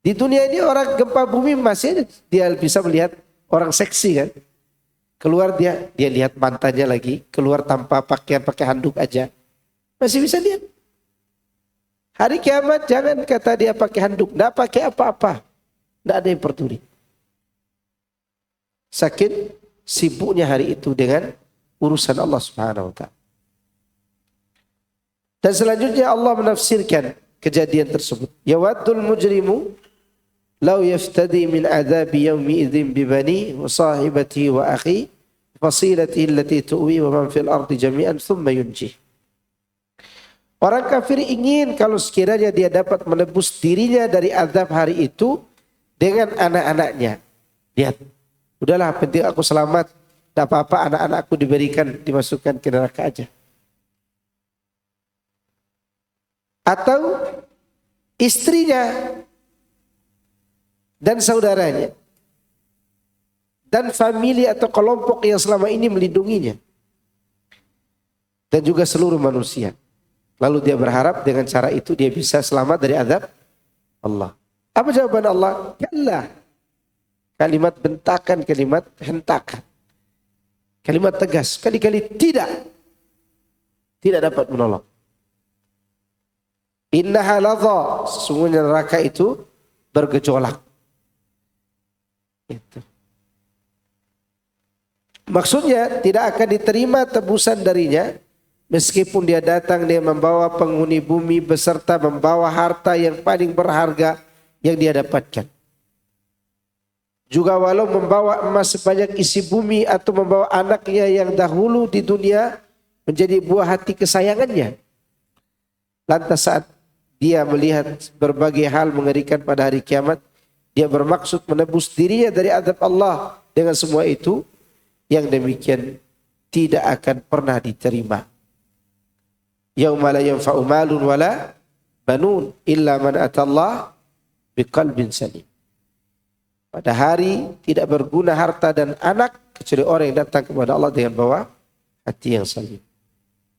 Speaker 1: Di dunia ini orang gempa bumi masih dia bisa melihat orang seksi kan. Keluar dia lihat mantannya lagi, keluar tanpa pakaian, pakai handuk aja. Masih bisa lihat. Hari kiamat jangan kata dia pakai handuk, enggak pakai apa-apa. Enggak ada yang peduli. Saking sibuknya hari itu dengan urusan Allah Subhanahu wa taala. Dan selanjutnya Allah menafsirkan kejadian tersebut. Yawaddul mujrimu law yaftadi min adzabi yaumi idzin bi bani wa sahibatihi wa akhi fasilatihi allati tuwi wa man fil ardi jami'an thumma yunjih. Orang kafir ingin kalau sekiranya dia dapat menebus dirinya dari azab hari itu dengan anak-anaknya. Lihat, udahlah penting aku selamat, tidak apa-apa anak-anakku diberikan, dimasukkan ke neraka aja. Atau istrinya dan saudaranya dan famili atau kelompok yang selama ini melindunginya dan juga seluruh manusia. Lalu dia berharap dengan cara itu dia bisa selamat dari azab Allah. Apa jawaban Allah? Kalla. Kalimat bentakan, kalimat hentakan. Kalimat tegas, kali-kali tidak. Tidak dapat menolong. Innaha ladha. Sesungguhnya neraka itu bergejolak. Itu. Maksudnya tidak akan diterima tebusan darinya. Meskipun dia datang, dia membawa penghuni bumi beserta membawa harta yang paling berharga yang dia dapatkan. Juga walau membawa emas sebanyak isi bumi atau membawa anaknya yang dahulu di dunia menjadi buah hati kesayangannya. Lantas saat dia melihat berbagai hal mengerikan pada hari kiamat, dia bermaksud menebus dirinya dari azab Allah dengan semua itu, yang demikian tidak akan pernah diterima. Yauma la yanfa'u malun wala banun illa man atallah biqalbin salim. Pada hari tidak berguna harta dan anak kecuali orang yang datang kepada Allah dengan bawa hati yang salim.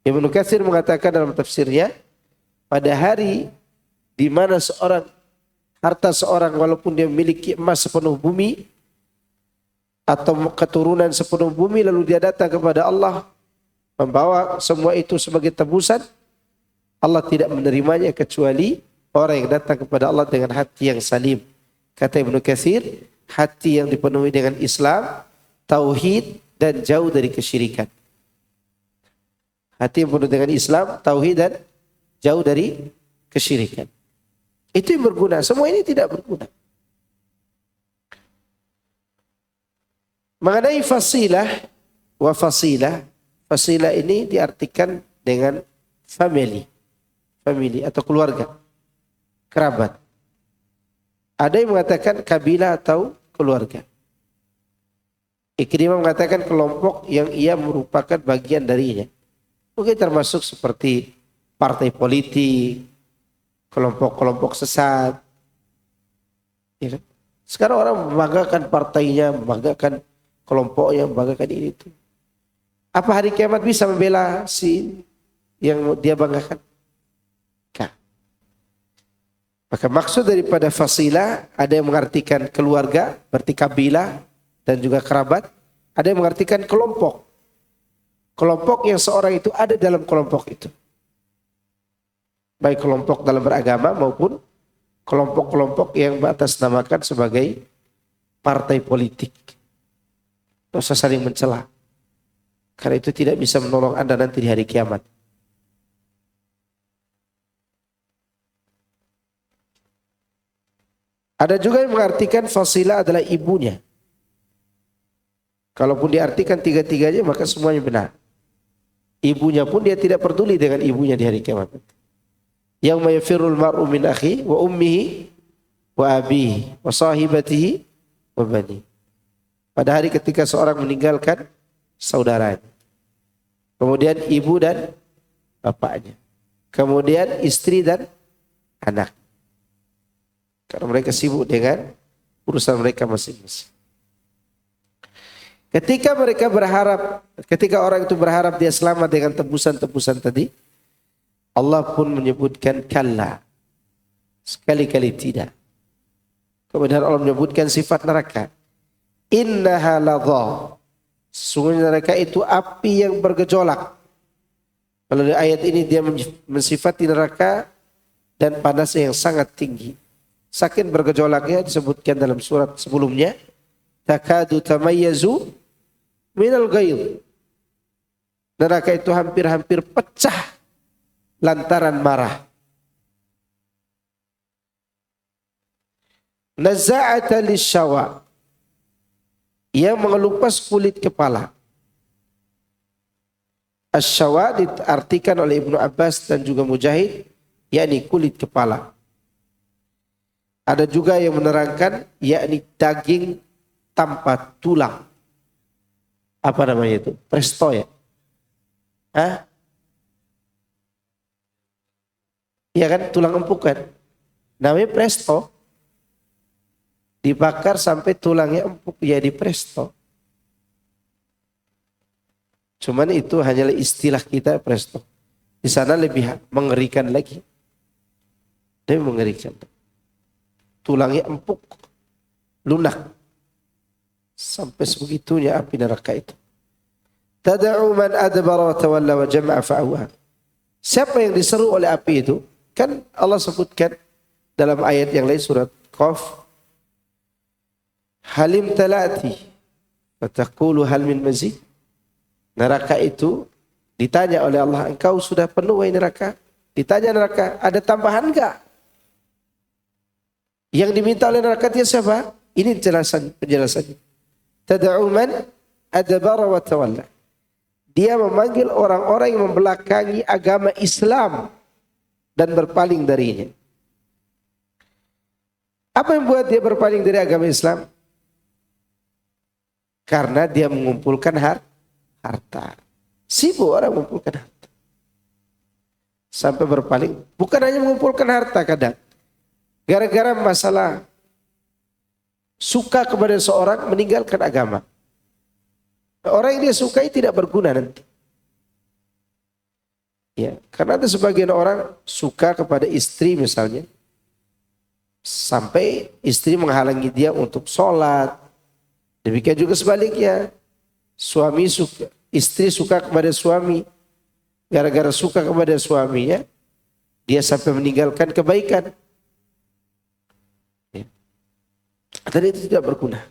Speaker 1: Ibnu Katsir mengatakan dalam tafsirnya, pada hari di mana harta seorang walaupun dia memiliki emas sepenuh bumi atau keturunan sepenuh bumi, lalu dia datang kepada Allah membawa semua itu sebagai tebusan, Allah tidak menerimanya kecuali orang yang datang kepada Allah dengan hati yang salim. Kata Ibnu Katsir, hati yang dipenuhi dengan Islam, tauhid dan jauh dari kesyirikan. Hati yang penuh dengan Islam, tauhid dan jauh dari kesyirikan. Itu yang berguna. Semua ini tidak berguna. Mengenai fasilah wa fasilah, fasilah ini diartikan dengan family atau keluarga, kerabat. Ada yang mengatakan kabilah atau keluarga. Ikrimah mengatakan kelompok yang ia merupakan bagian darinya. Mungkin termasuk seperti partai politik, kelompok-kelompok sesat. Ya kan? Sekarang orang membanggakan partainya, membanggakan kelompoknya, membanggakan ini itu. Apa hari kiamat bisa membela si yang dia banggakan? Enggak. Maka maksud daripada fasilah, ada yang mengartikan keluarga, berarti kabilah dan juga kerabat. Ada yang mengartikan kelompok. Kelompok yang seorang itu ada dalam kelompok itu. Baik kelompok dalam beragama maupun kelompok-kelompok yang beratasnamakan sebagai partai politik. Tidak usah saling mencela. Karena itu tidak bisa menolong Anda nanti di hari kiamat. Ada juga yang mengartikan fasilah adalah ibunya. Kalaupun diartikan tiga-tiganya maka semuanya benar. Ibunya pun dia tidak peduli dengan ibunya di hari kiamat. Yauma yafirrul mar'u min akhi wa ummihi wa abihi wa sahibatihi wa bani. Pada hari ketika seorang meninggalkan saudaranya. Kemudian ibu dan bapaknya. Kemudian istri dan anak. Karena mereka sibuk dengan urusan mereka masing-masing. Ketika orang itu berharap dia selamat dengan tebusan-tebusan tadi, Allah pun menyebutkan kalla. Sekali-kali tidak. Kemudian Allah menyebutkan sifat neraka. Innaha ladha. Sesungguhnya neraka itu api yang bergejolak. Kalau di ayat ini dia mensifati neraka dan panasnya yang sangat tinggi. Saking bergejolaknya disebutkan dalam surat sebelumnya. Takadu tamayyazu minal ghayz. Neraka itu hampir-hampir pecah lantaran marah. Nazza'ata lisyawa, yang mengelupas kulit kepala. Asyawa diartikan oleh Ibnu Abbas dan juga Mujahid, yakni kulit kepala. Ada juga yang menerangkan yakni daging tanpa tulang. Apa namanya itu? Presto ya? Hah? Iya kan, tulang empuk kan? Namanya presto. Dibakar sampai tulangnya empuk jadi presto. Cuman itu hanyalah istilah kita presto. Di sana lebih mengerikan lagi. Lebih mengerikan. Tulangnya empuk, lunak. Sampai sebegitunya api neraka itu. Tad'u man adbara wa tawalla wa jama'a fa'awha. Siapa yang diseru oleh api itu? Kan Allah sebutkan dalam ayat yang lain surat Qaf. Halim talati fataqulu hal min mazid. Neraka itu ditanya oleh Allah, engkau sudah penuh wahai neraka? Ditanya neraka, ada tambahan enggak? Yang diminta oleh neraka dia siapa? Ini penjelasannya. Tad'u man adbara wa tawalla. Dia memanggil orang-orang yang membelakangi agama Islam dan berpaling darinya. Apa yang buat dia berpaling dari agama Islam? Karena dia mengumpulkan harta. Sibuk orang mengumpulkan harta. Sampai berpaling. Bukan hanya mengumpulkan harta kadang. Gara-gara masalah suka kepada seorang meninggalkan agama. Orang yang dia sukai tidak berguna nanti. Ya, karena ada sebagian orang suka kepada istri misalnya. Sampai istri menghalangi dia untuk sholat. Demikian juga sebaliknya. Istri suka kepada suami. Gara-gara suka kepada suaminya, dia sampai meninggalkan kebaikan. Ya. Dan itu tidak berguna.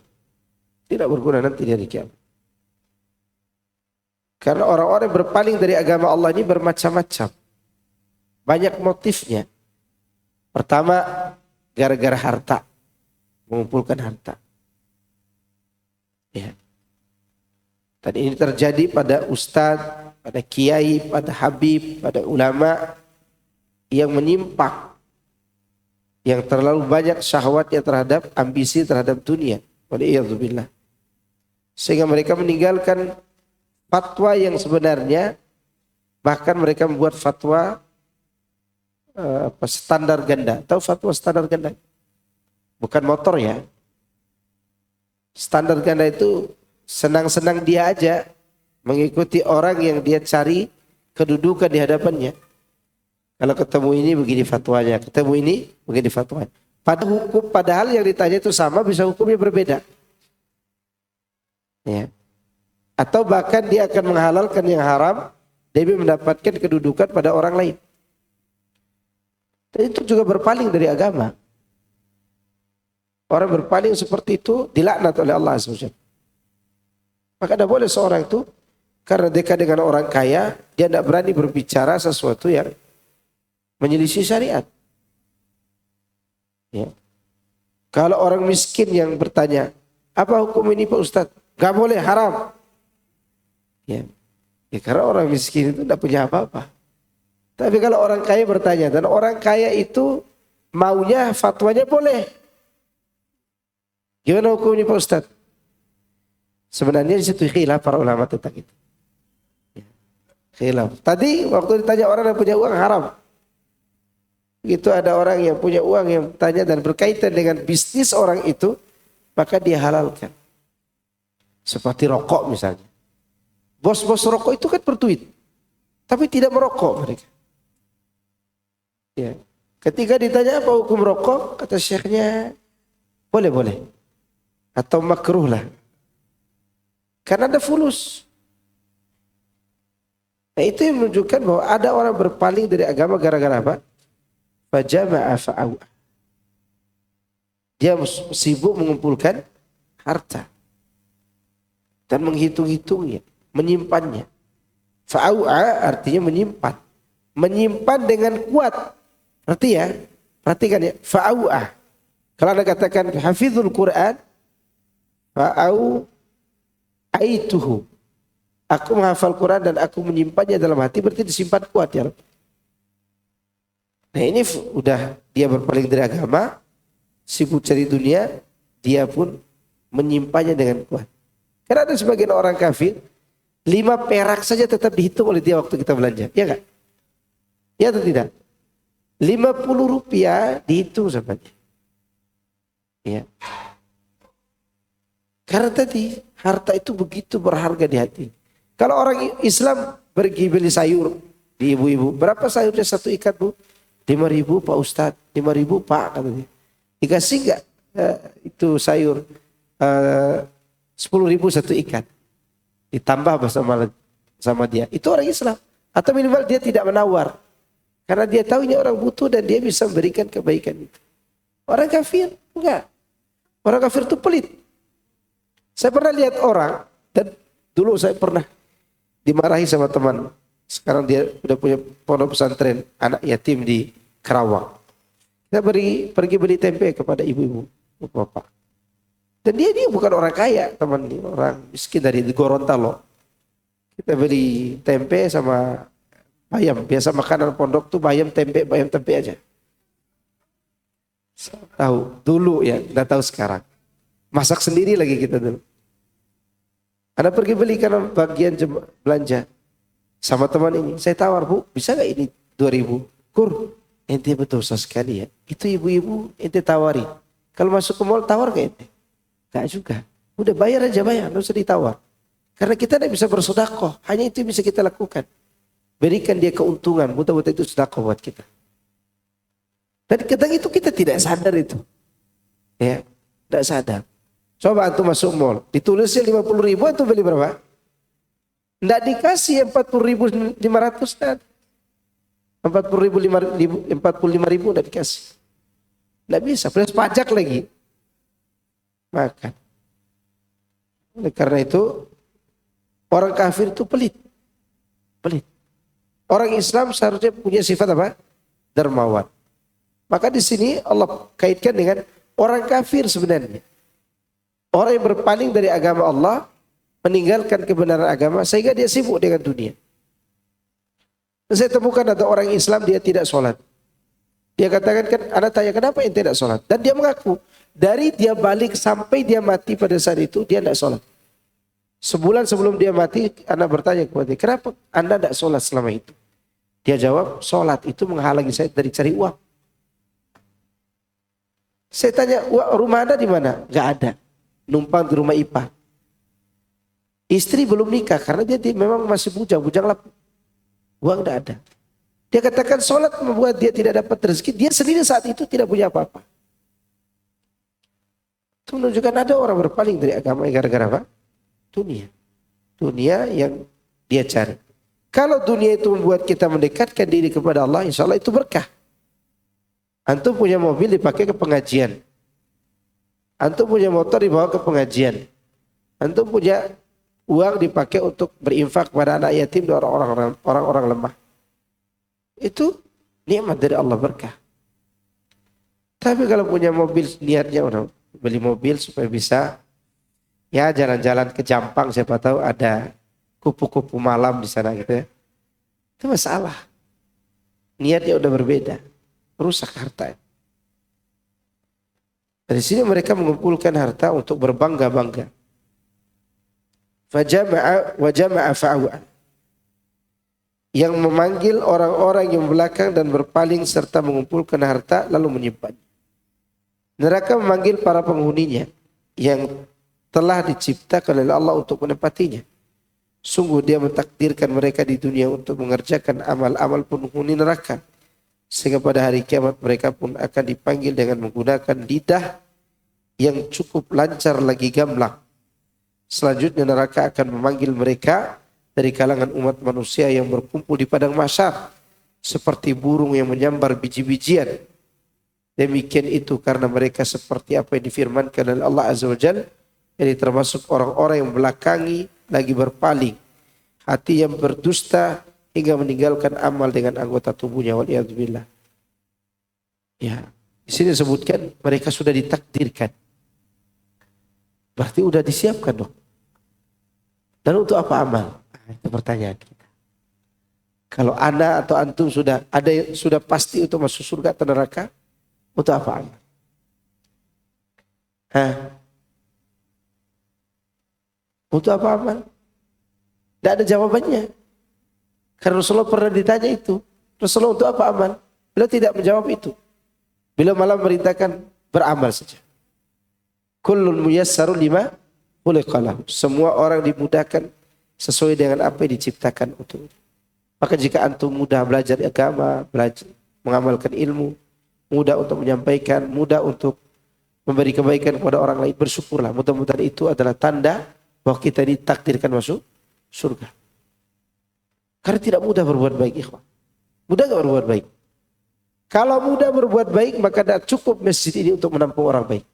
Speaker 1: Tidak berguna nanti di hari kiamat. Karena orang-orang berpaling dari agama Allah ini bermacam-macam. Banyak motifnya. Pertama, gara-gara harta. Mengumpulkan harta. Ya. Dan ini terjadi pada ustadz, pada kiai, pada habib, pada ulama yang menyimpang, yang terlalu banyak syahwatnya terhadap ambisi terhadap dunia. Waliyadzubillah. Sehingga mereka meninggalkan fatwa yang sebenarnya, bahkan mereka membuat fatwa standar ganda. Tahu fatwa standar ganda? Bukan motor ya. Standar ganda itu senang-senang dia aja mengikuti orang yang dia cari kedudukan di hadapannya. Kalau ketemu ini begini fatwanya, ketemu ini begini fatwanya. Padahal yang ditanya itu sama, bisa hukumnya berbeda. Ya. Atau bahkan dia akan menghalalkan yang haram demi mendapatkan kedudukan pada orang lain. Dan itu juga berpaling dari agama. Orang berpaling seperti itu dilaknat oleh Allah SWT. Maka tidak boleh seorang itu karena dekat dengan orang kaya, dia tidak berani berbicara sesuatu yang menyelisih syariat. Ya. Kalau orang miskin yang bertanya, apa hukum ini Pak Ustadz? Gak boleh, haram. Ya. Ya, karena orang miskin itu tidak punya apa-apa. Tapi kalau orang kaya bertanya, dan orang kaya itu maunya fatwanya boleh. Gimana hukum ini Pak Ustadz? Sebenarnya di situ khilaf para ulama tentang itu. Ya. Khilaf. Tadi waktu ditanya orang yang punya uang haram. Itu ada orang yang punya uang yang tanya dan berkaitan dengan bisnis orang itu, maka dia halalkan. Seperti rokok misalnya. Bos-bos rokok itu kan berduit, tapi tidak merokok mereka. Ya. Ketika ditanya apa hukum rokok, kata syekhnya, Boleh. Atau makruh lah. Karena ada fulus. Nah itu yang menunjukkan bahwa ada orang berpaling dari agama gara-gara apa? Fajama'a fa'awa. Dia sibuk mengumpulkan harta. Dan menghitung-hitungnya. Menyimpannya. Fa'awa artinya menyimpan. Menyimpan dengan kuat. Perhatikan ya. Fa'awa. Kalau Anda katakan hafizul Quran. Fa'aituhu. Aku menghafal Quran dan aku menyimpannya dalam hati, berarti disimpan kuat ya. Nah ini udah dia berpaling dari agama, sibuk cari dunia, dia pun menyimpannya dengan kuat. Karena ada sebagian orang kafir, 5 perak saja tetap dihitung oleh dia waktu kita belanja, ya kan? Ya atau tidak? 50 rupiah dihitung sama dia. Ya. Karena tadi harta itu begitu berharga di hati. Kalau orang Islam pergi beli sayur di ibu-ibu, berapa sayurnya satu ikat bu? 5.000 Pak Ustadz, 5.000 Pak katanya. Dikasih enggak itu sayur 10.000 satu ikat? Ditambah sama dia. Itu orang Islam. Atau minimal dia tidak menawar. Karena dia tahu ini orang butuh dan dia bisa memberikan kebaikan itu. Orang kafir enggak. Orang kafir itu pelit. Saya pernah lihat orang dan dulu saya pernah dimarahi sama teman. Sekarang dia udah punya pondok pesantren anak yatim di Karawang. Kita pergi beli tempe kepada ibu-ibu, bapak. Dan dia bukan orang kaya, teman ini orang miskin dari Gorontalo. Kita beli tempe sama bayam. Biasa makanan pondok tuh bayam tempe aja. Tahu dulu ya, nggak tahu sekarang. Masak sendiri lagi kita dulu. Anda pergi beli karena bagian belanja sama teman ini. Saya tawar, Bu, bisa gak ini 2.000? Kur, ente berdosa sekali ya. Itu ibu-ibu ente tawari. Kalau masuk ke mall tawar gak ente? Gak juga. Udah bayar aja, nggak usah ditawar. Karena kita tidak bisa bersedekah. Hanya itu yang bisa kita lakukan. Berikan dia keuntungan. Mudah-mudahan itu sedekah buat kita. Dan kadang itu kita tidak sadar itu. Ya, tidak sadar. Coba antum masuk mall, ditulisnya 50.000, antum beli berapa? Nggak dikasih 40.500 kan? 45.000 nggak dikasih. Nggak bisa, plus pajak lagi. Makan. Oleh karena itu orang kafir itu pelit. Orang Islam seharusnya punya sifat apa? Dermawan. Maka di sini Allah kaitkan dengan orang kafir sebenarnya. Orang yang berpaling dari agama Allah, meninggalkan kebenaran agama sehingga dia sibuk dengan dunia. Saya temukan ada orang Islam dia tidak sholat. Dia katakan kan, anak tanya kenapa ente tidak sholat? Dan dia mengaku dari dia balik sampai dia mati pada saat itu dia tidak sholat. Sebulan sebelum dia mati, anak bertanya kepada dia, kenapa anda tidak sholat selama itu? Dia jawab, sholat itu menghalangi saya dari cari uang. Saya tanya, rumah anda di mana? Gak ada. Numpang di rumah ipar. Istri belum nikah karena dia memang masih bujang lapuk. Uang tidak ada. Dia katakan sholat membuat dia tidak dapat rezeki. Dia sendiri saat itu tidak punya apa-apa. Itu menunjukkan ada orang berpaling dari agama gara-gara apa? Dunia. Dunia yang dia cari. Kalau dunia itu membuat kita mendekatkan diri kepada Allah, insya Allah itu berkah. Antum punya mobil dipakai ke pengajian. Antum punya motor dibawa ke pengajian. Antum punya uang dipakai untuk berinfak kepada anak yatim dan orang-orang lemah. Itu nikmat dari Allah, berkah. Tapi kalau punya mobil niatnya orang beli mobil supaya bisa ya jalan-jalan ke Jampang, siapa tahu ada kupu-kupu malam di sana gitu ya. Itu masalah. Niatnya udah berbeda. Rusak harta. Dari sini mereka mengumpulkan harta untuk berbangga-bangga. Fajama'a fa'awa. Yang memanggil orang-orang yang belakang dan berpaling serta mengumpulkan harta lalu menyimpan. Neraka memanggil para penghuninya yang telah diciptakan oleh Allah untuk menempatinya. Sungguh dia mentakdirkan mereka di dunia untuk mengerjakan amal-amal penghuni neraka. Sehingga pada hari kiamat mereka pun akan dipanggil dengan menggunakan lidah yang cukup lancar lagi gamblang. Selanjutnya neraka akan memanggil mereka dari kalangan umat manusia yang berkumpul di padang mahsyar seperti burung yang menyambar biji-bijian. Demikian itu karena mereka seperti apa yang difirmankan oleh Allah Azza wa Jalla, jadi termasuk orang-orang yang belakangi lagi berpaling, hati yang berdusta hingga meninggalkan amal dengan anggota tubuhnya. Waliyadzubillah. Ya, di sini disebutkan mereka sudah ditakdirkan. Berarti udah disiapkan dong. Dan untuk apa amal? Itu pertanyaan kita. Kalau ana atau antum sudah ada yang sudah pasti untuk masuk surga atau neraka, untuk apa amal? Untuk apa amal? Tidak ada jawabannya. Karena Rasulullah pernah ditanya itu. Rasulullah untuk apa amal? Beliau tidak menjawab itu. Beliau malah merintahkan beramal saja. Kullun muyassarun lima khuliqalahu. Semua orang dimudahkan sesuai dengan apa yang diciptakan untuk. Maka jika antum mudah belajar agama, belajar mengamalkan ilmu, mudah untuk menyampaikan, mudah untuk memberi kebaikan kepada orang lain, bersyukurlah. Mudah-mudahan itu adalah tanda bahwa kita ditakdirkan masuk surga. Karena tidak mudah berbuat baik, ikhwan. Mudah gak berbuat baik? Kalau mudah berbuat baik, maka tidak cukup masjid ini untuk menampung orang baik.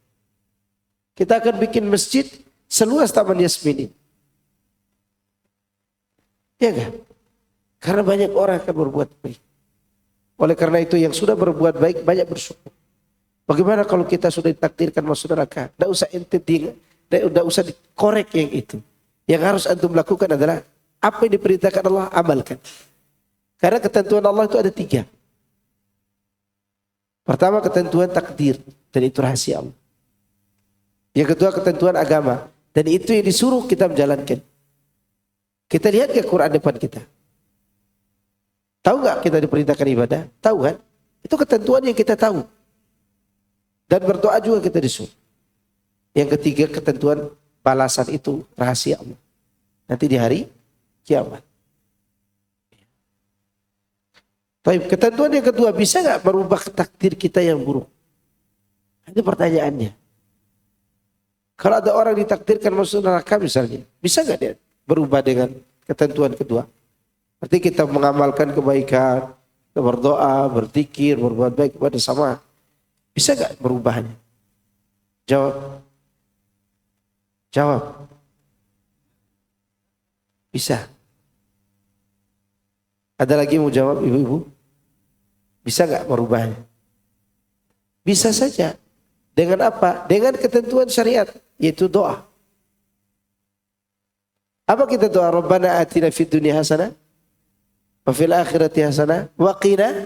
Speaker 1: Kita akan bikin masjid seluas Taman Yasmin ini. Ya kan? Karena banyak orang akan berbuat baik. Oleh karena itu yang sudah berbuat baik banyak bersyukur. Bagaimana kalau kita sudah ditakdirkan masuk neraka? Tidak usah ente tidak usah dikorek yang itu. Yang harus antum lakukan adalah apa yang diperintahkan Allah, amalkan. Karena ketentuan Allah itu ada 3. Pertama ketentuan takdir, dan itu rahasia Allah. Yang kedua ketentuan agama, dan itu yang disuruh kita menjalankan. Kita lihat ke Quran depan kita. Tahu nggak kita diperintahkan ibadah? Tahu kan? Itu ketentuan yang kita tahu. Dan berdoa juga kita disuruh. Yang ketiga ketentuan balasan itu rahasia Allah. Nanti di hari kiamat. Tapi ketentuan yang kedua, bisa nggak merubah takdir kita yang buruk? Itu pertanyaannya. Kalau ada orang ditakdirkan masuk neraka misalnya, bisa nggak dia berubah dengan ketentuan kedua? Berarti kita mengamalkan kebaikan, berdoa, berzikir, berbuat baik kepada sama. Bisa nggak berubahnya? Jawab. Jawab. Bisa. Ada lagi mau jawab ibu-ibu? Bisa nggak merubahnya? Bisa saja. Dengan apa? Dengan ketentuan syariat, yaitu doa. Apa kita doa? Rabbana atina fid dunya hasanah wa fil akhirati hasanah wa qina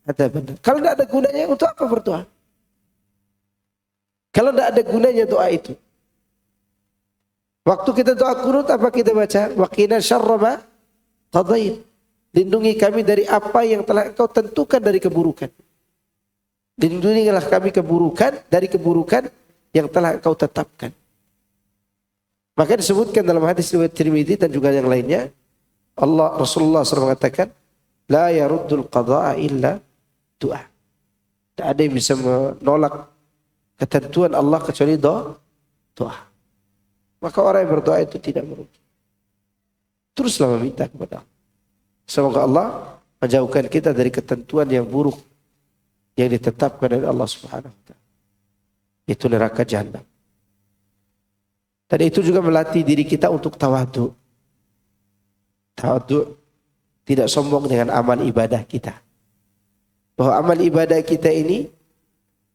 Speaker 1: adzabannar. Kalau tidak ada gunanya, untuk apa berdoa? Kalau tidak ada gunanya doa itu. Waktu kita doa kunut, apa kita baca? Wa qina syarra ma qadait. Lindungi kami dari apa yang telah Engkau tentukan dari keburukan. Lindungilah kami dari keburukan yang telah Engkau tetapkan. Maka disebutkan dalam hadis riwayat Tirmidzi dan juga yang lainnya, Rasulullah SAW mengatakan, la yaruddul qada'a illa doa. Tidak ada yang bisa menolak ketentuan Allah kecuali doa. Maka orang yang berdoa itu tidak merugi. Teruslah meminta kepada Allah. Semoga Allah menjauhkan kita dari ketentuan yang buruk yang ditetapkan oleh Allah Subhanahu wa taala. Itu neraka jahanam. Dan itu juga melatih diri kita untuk tawadhu. Tawadhu, tidak sombong dengan amal ibadah kita. Bahwa amal ibadah kita ini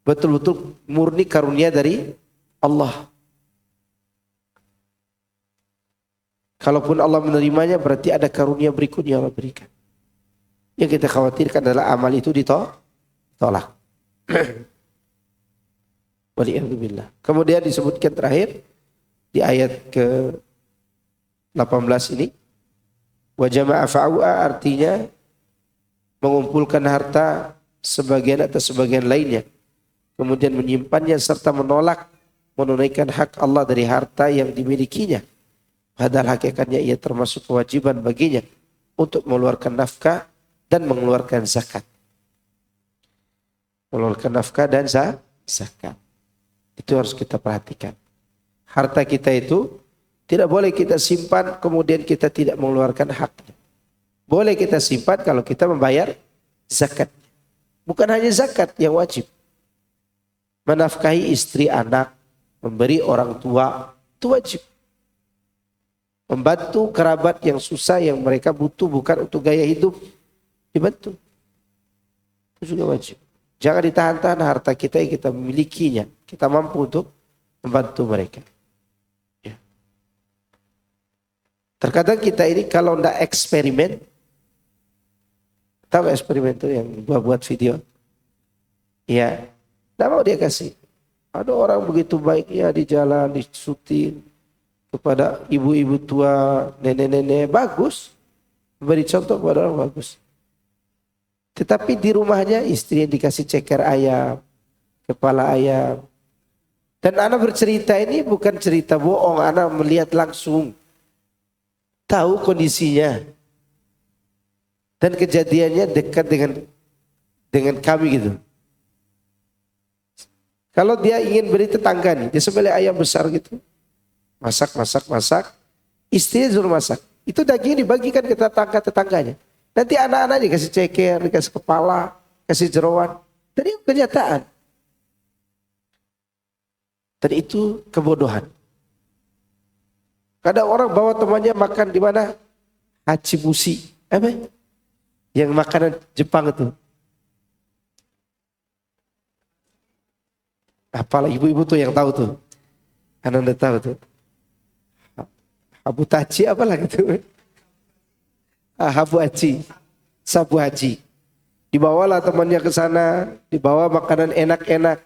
Speaker 1: betul-betul murni karunia dari Allah. Kalaupun Allah menerimanya, berarti ada karunia berikutnya Allah berikan. Yang kita khawatirkan adalah amal itu ditolak. Waliyadzubillah. Kemudian disebutkan terakhir di ayat ke-18 ini, wa jama'a fa'u'a, artinya mengumpulkan harta sebagian atas sebagian lainnya, kemudian menyimpannya serta menolak menunaikan hak Allah dari harta yang dimilikinya. Padahal hakikatnya ia termasuk kewajiban baginya untuk mengeluarkan nafkah dan mengeluarkan zakat. Mengeluarkan nafkah dan zakat. Itu harus kita perhatikan. Harta kita itu tidak boleh kita simpan kemudian kita tidak mengeluarkan haknya. Boleh kita simpan kalau kita membayar zakat. Bukan hanya zakat yang wajib. Menafkahi istri, anak, memberi orang tua, itu wajib. Membantu kerabat yang susah, yang mereka butuh bukan untuk gaya hidup, dibantu. Itu juga wajib. Jangan ditahan-tahan harta kita yang kita memilikinya. Kita mampu untuk membantu mereka. Ya. Terkadang kita ini kalau tidak eksperimen, tahu eksperimen itu yang buat video? Ya, tidak mau dia kasih. Ada orang begitu baiknya di jalan, disutin kepada ibu-ibu tua, nenek-nenek, bagus. Beri contoh kepada orang bagus. Tetapi di rumahnya istrinya dikasih ceker ayam, kepala ayam. Dan anak bercerita ini bukan cerita bohong, anak melihat langsung. Tahu kondisinya. Dan kejadiannya dekat dengan kami gitu. Kalau dia ingin beri tetangga nih, dia sembelih ayam besar gitu. Masak. Istrinya suruh masak. Itu daging dibagikan ke tetangganya. Nanti anak-anak dikasih ceker, dikasih kepala, kasih jeroan. Dan itu kenyataan. Dan itu kebodohan. Kadang orang bawa temannya makan di mana? Hachibushi. Apa? Yang makanan Jepang itu. Apalah ibu-ibu tuh yang tahu tuh. Anda tahu tuh. Habutachi apalah gitu. Habu haji. Sabu haji. Dibawalah temannya ke sana. Dibawa makanan enak-enak.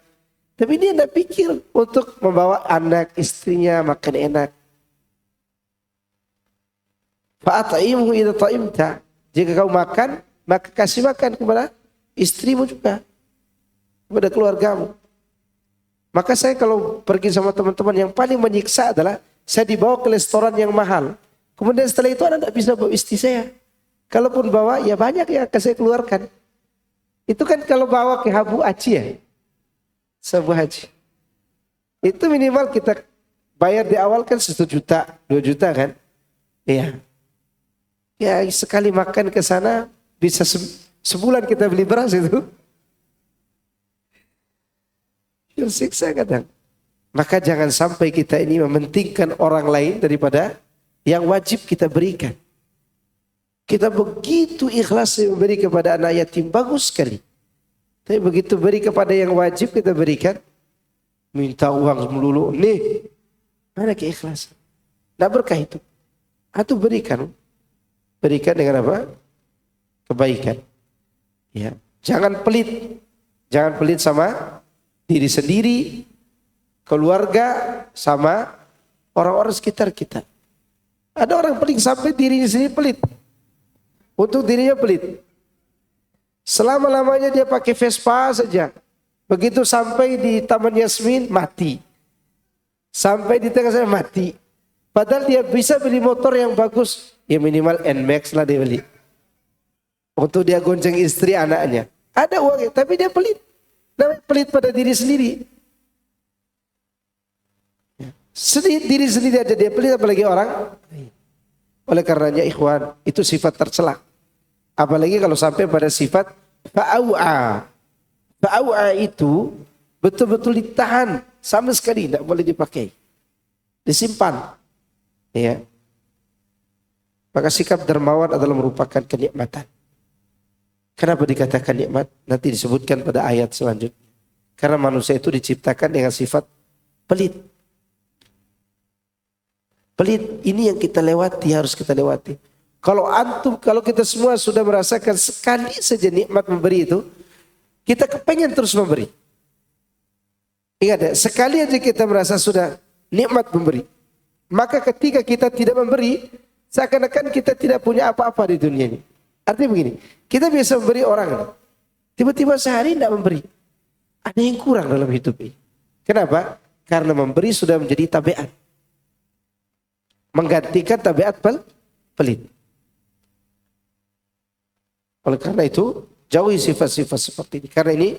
Speaker 1: Tapi dia tidak pikir untuk membawa anak istrinya makan enak. Fa'at'imhu idza ta'imta. Jika kau makan, maka kasih makan kepada istrimu juga. Kepada keluargamu. Maka saya kalau pergi sama teman-teman yang paling menyiksa adalah saya dibawa ke restoran yang mahal. Kemudian setelah itu anak tidak bisa bawa istri saya. Kalaupun bawa ya banyak yang akan saya keluarkan. Itu kan kalau bawa ke Habu Haji ya. Sabu haji. Itu minimal kita bayar di awal kan 1 juta, 2 juta kan. Iya. Ya sekali makan ke sana bisa sebulan kita beli beras itu. Tersiksa kadang. Maka jangan sampai kita ini mementingkan orang lain daripada yang wajib kita berikan. Kita begitu ikhlas memberi kepada anak yatim, bagus sekali. Tapi begitu beri kepada yang wajib kita berikan, minta uang melulu, nih, mana keikhlasan? Tidak berkah itu. Atau berikan dengan apa? Kebaikan. Ya, jangan pelit sama diri sendiri, keluarga, sama orang-orang sekitar kita. Ada orang pelit sampai dirinya sendiri pelit. Untuk dirinya pelit. Selama-lamanya dia pakai Vespa saja. Begitu sampai di Taman Yasmin, mati. Sampai di tengah sana, mati. Padahal dia bisa beli motor yang bagus. Ya minimal NMAX lah dia beli. Untuk dia gonceng istri anaknya. Ada uangnya, tapi dia pelit. Namanya pelit pada diri sendiri. Diri sendiri aja dia pelit, apalagi orang. Oleh karenanya ikhwan, itu sifat tercela. Apalagi kalau sampai pada sifat fa'au'a. Fa'au'a itu betul-betul ditahan. Sama sekali tidak boleh dipakai. Disimpan. Ya. Maka sikap dermawan adalah merupakan kenikmatan. Kenapa dikatakan nikmat? Nanti disebutkan pada ayat selanjutnya. Karena manusia itu diciptakan dengan sifat pelit. Pelit ini yang kita lewati, harus kita lewati. Kalau kita semua sudah merasakan sekali saja nikmat memberi itu, kita kepengen terus memberi. Ingat ya, sekali aja kita merasa sudah nikmat memberi. Maka ketika kita tidak memberi, seakan-akan kita tidak punya apa-apa di dunia ini. Artinya begini, kita biasa memberi orang, tiba-tiba sehari tidak memberi. Ada yang kurang dalam hidup ini. Kenapa? Karena memberi sudah menjadi tabiat. Menggantikan tabiat pelit. Oleh karena itu, jauhi sifat-sifat seperti ini. Karena ini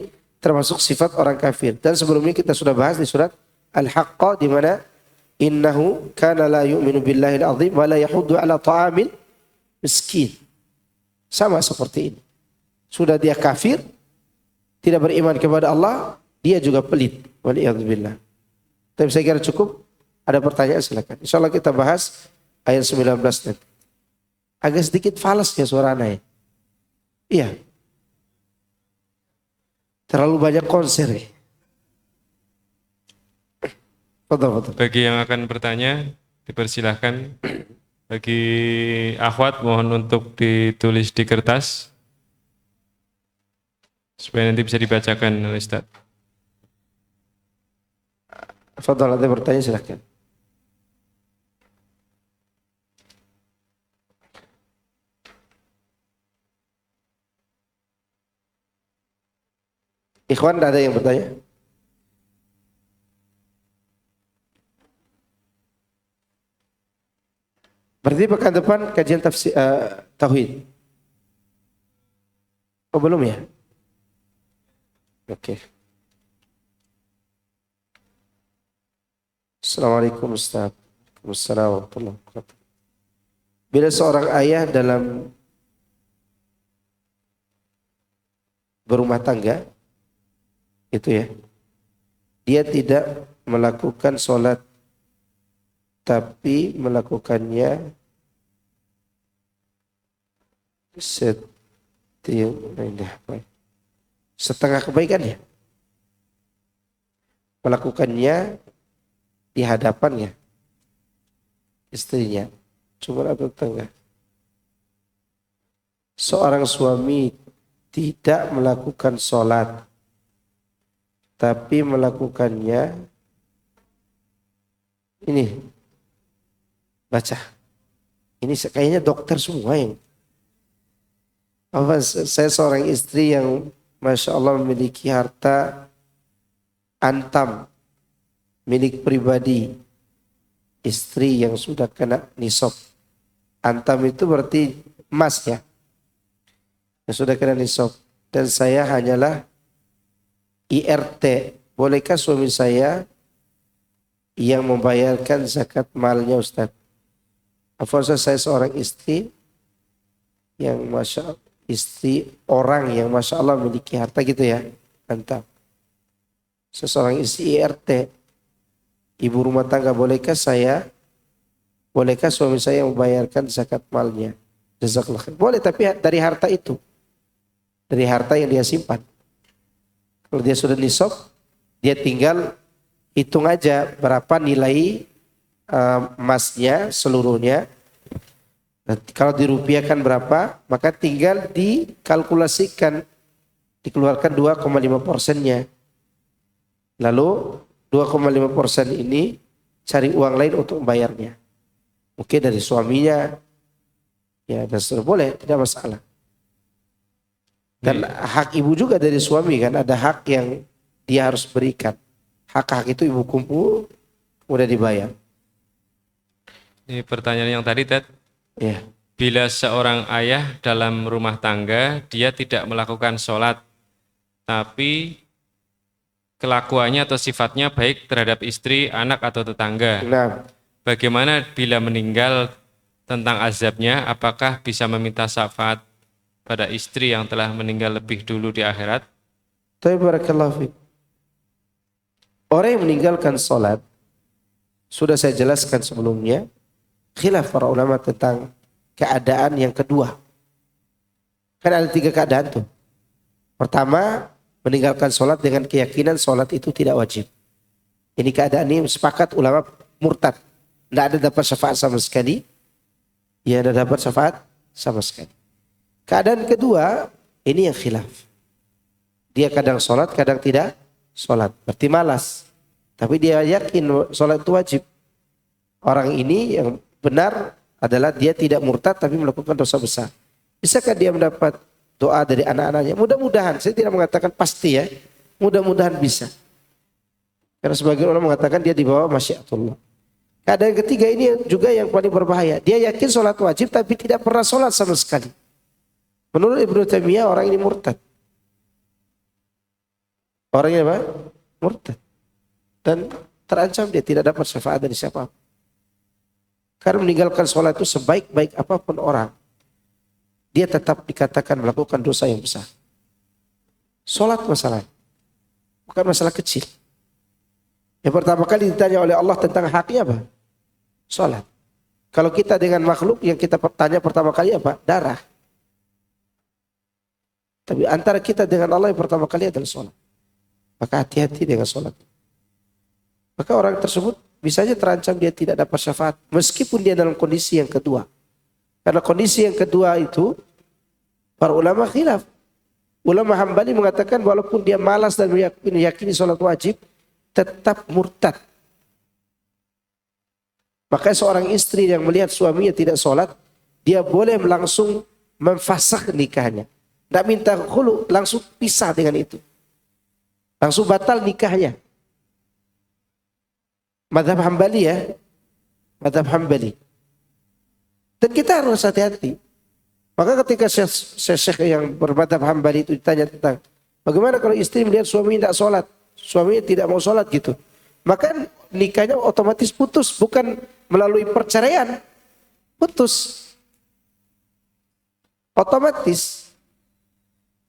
Speaker 1: termasuk sifat orang kafir. Dan sebelumnya kita sudah bahas di surat Al-Haqqah di mana innahu kana la yu'minu billahi al-azim wa la yahuddu ala ta'amil miskin. Sama seperti ini. Sudah dia kafir, tidak beriman kepada Allah, dia juga pelit. Waliyadzubillah. Tapi saya kira cukup. Ada pertanyaan silakan. Insyaallah kita bahas ayat 19 nanti. Agak sedikit falas ya suara anak. Iya. Terlalu banyak konser ya. Betul.
Speaker 2: Bagi yang akan bertanya, dipersilahkan. Bagi akhwat mohon untuk ditulis di kertas supaya nanti bisa dibacakan oleh Ustaz.
Speaker 1: Fadhal, ada bertanya silakan. Ikhwan, ada yang bertanya? Berarti pekan depan kajian tafsir tauhid. Oh belum ya? Oke. Assalamualaikum Ustaz. Waalaikumsalam warahmatullahi wabarakatuh. Bila seorang ayah dalam berumah tangga itu ya, dia tidak melakukan sholat tapi melakukannya setengah kebaikan ya, melakukannya di hadapannya istrinya, cuma atau tetangga. Seorang suami tidak melakukan sholat tapi melakukannya ini, baca ini kayaknya dokter semua yang apa, saya seorang istri yang Masya Allah memiliki harta antam milik pribadi, istri yang sudah kena nisab. Antam itu berarti emas ya, yang sudah kena nisab, dan saya hanyalah IRT. Bolehkah suami saya yang membayarkan zakat malnya Ustaz? Afwan, saya seorang istri yang Masya Allah, istri orang yang Masya Allah memiliki harta gitu ya, antam. Seseorang istri IRT, ibu rumah tangga, bolehkah suami saya membayarkan zakat malnya? Jazakallah. Boleh, tapi dari harta itu, dari harta yang dia simpan. Kalau dia sudah nisab, dia tinggal hitung aja berapa nilai emasnya seluruhnya. Nah, kalau dirupiahkan berapa, maka tinggal dikalkulasikan, dikeluarkan 2,5%-nya. Lalu 2,5% ini cari uang lain untuk membayarnya. Mungkin dari suaminya, ya, dan seterusnya, boleh, tidak masalah. Dan hak ibu juga dari suami kan, ada hak yang dia harus berikan. Hak-hak itu ibu kumpul, udah dibayar.
Speaker 2: Ini pertanyaan yang tadi, Ted.
Speaker 1: Ya.
Speaker 2: Bila seorang ayah dalam rumah tangga, dia tidak melakukan sholat, tapi kelakuannya atau sifatnya baik terhadap istri, anak atau tetangga.
Speaker 1: Nah,
Speaker 2: Bagaimana bila meninggal, tentang azabnya? Apakah bisa meminta syafaat pada istri yang telah meninggal lebih dulu di akhirat?
Speaker 1: barakallahu fiik. Orang yang meninggalkan sholat, sudah saya jelaskan sebelumnya, khilaf para ulama tentang keadaan yang kedua. Kan ada 3 keadaan tuh. Pertama, meninggalkan sholat dengan keyakinan sholat itu tidak wajib. Ini keadaan ini sepakat ulama murtad. Tidak ada dapat syafaat sama sekali. Ya, ada dapat syafaat sama sekali. Keadaan kedua, ini yang khilaf. Dia kadang sholat, kadang tidak sholat. Berarti malas. Tapi dia yakin sholat itu wajib. Orang ini yang benar adalah dia tidak murtad tapi melakukan dosa besar. Bisakah dia mendapat doa dari anak-anaknya? Mudah-mudahan, saya tidak mengatakan pasti ya. Mudah-mudahan bisa. Karena sebagian orang mengatakan dia di bawah masyiatullah. Keadaan ketiga ini juga yang paling berbahaya. Dia yakin sholat wajib tapi tidak pernah sholat sama sekali. Menurut Ibnu Taimiyah orang ini murtad. Orangnya apa? Murtad. Dan terancam dia tidak dapat syafaat dari siapa. Karena meninggalkan sholat itu sebaik-baik apapun orang, dia tetap dikatakan melakukan dosa yang besar. Sholat masalah, bukan masalah kecil. Yang pertama kali ditanya oleh Allah tentang haknya apa? Sholat. Kalau kita dengan makhluk yang kita tanya pertama kali apa? Darah. Tapi antara kita dengan Allah yang pertama kali adalah sholat. Maka hati-hati dengan sholat. Maka orang tersebut bisa saja terancam dia tidak dapat syafaat. Meskipun dia dalam kondisi yang kedua. Karena kondisi yang kedua itu para ulama khilaf. Ulama Hambali mengatakan walaupun dia malas dan meyakini sholat wajib, tetap murtad. Maka seorang istri yang melihat suaminya tidak sholat, dia boleh langsung memfasakh nikahnya. Tidak minta khulu, langsung pisah dengan itu. Langsung batal nikahnya. Madhab Hambali ya. Madhab Hambali. Dan kita harus hati-hati. Maka ketika syekh yang bermadhab Hambali itu ditanya tentang bagaimana kalau istri melihat suaminya tidak sholat, suaminya tidak mau sholat gitu, maka nikahnya otomatis putus, bukan melalui perceraian, putus otomatis.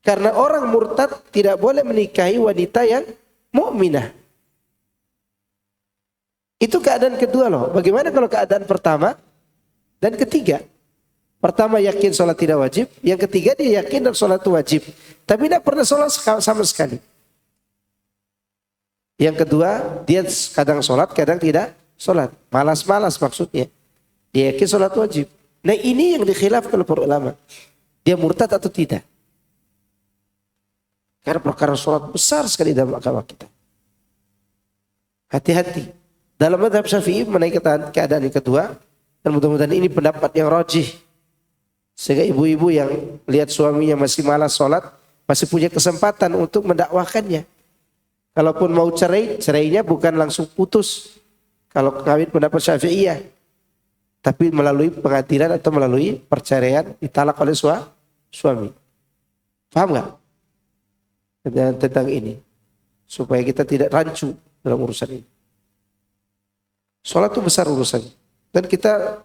Speaker 1: Karena orang murtad tidak boleh menikahi wanita yang mukminah. Itu keadaan kedua loh. Bagaimana kalau keadaan pertama dan ketiga? Pertama yakin sholat tidak wajib, yang ketiga dia yakin dan sholat itu wajib, tapi tidak pernah sholat sama sekali. Yang kedua dia kadang sholat, kadang tidak sholat, malas-malas maksudnya. Dia yakin sholat wajib. Nah ini yang dikhilafkan oleh para ulama. Dia murtad atau tidak? Karena perkara sholat besar sekali dalam agama kita. Hati-hati. Dalam mazhab Syafi'i menaiki keadaan yang kedua, dan mudah-mudahan ini pendapat yang rajih. Sehingga ibu-ibu yang lihat suaminya masih malas sholat, masih punya kesempatan untuk mendakwahkannya. Kalaupun mau cerai, cerainya bukan langsung putus. Kalau kawin pendapat Syafi'iyah, tapi melalui pengadilan atau melalui perceraian ditalak oleh suami. Paham nggak? Tentang ini, supaya kita tidak rancu dalam urusan ini. Sholat itu besar urusannya. Dan kita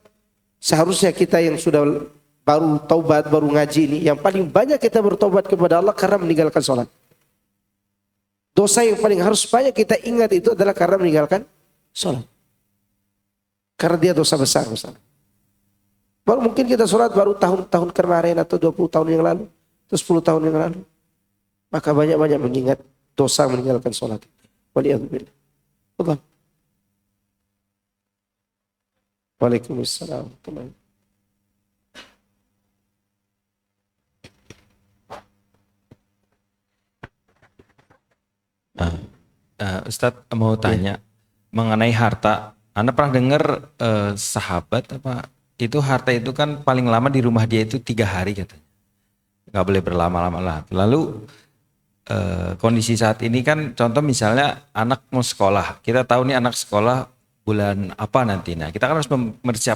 Speaker 1: seharusnya kita yang sudah baru taubat, baru ngaji ini, yang paling banyak kita bertobat kepada Allah karena meninggalkan sholat. Dosa yang paling harus banyak kita ingat itu adalah karena meninggalkan sholat. Karena dia dosa besar misalnya. Baru mungkin kita sholat baru tahun-tahun kemarin atau 20 tahun yang lalu, atau 10 tahun yang lalu. Maka banyak-banyak mengingat dosa meninggalkan sholat. Waliyahzubillah. Allah. Waalaikumsalam.
Speaker 2: Ustadz mau tanya mengenai harta. Anda pernah dengar sahabat apa itu harta itu kan paling lama di rumah dia itu 3 hari katanya. Nggak boleh berlama-lama lah. Lalu kondisi saat ini kan contoh misalnya anak mau sekolah. Kita tahu nih anak sekolah bulan apa nanti. Nah kita kan harus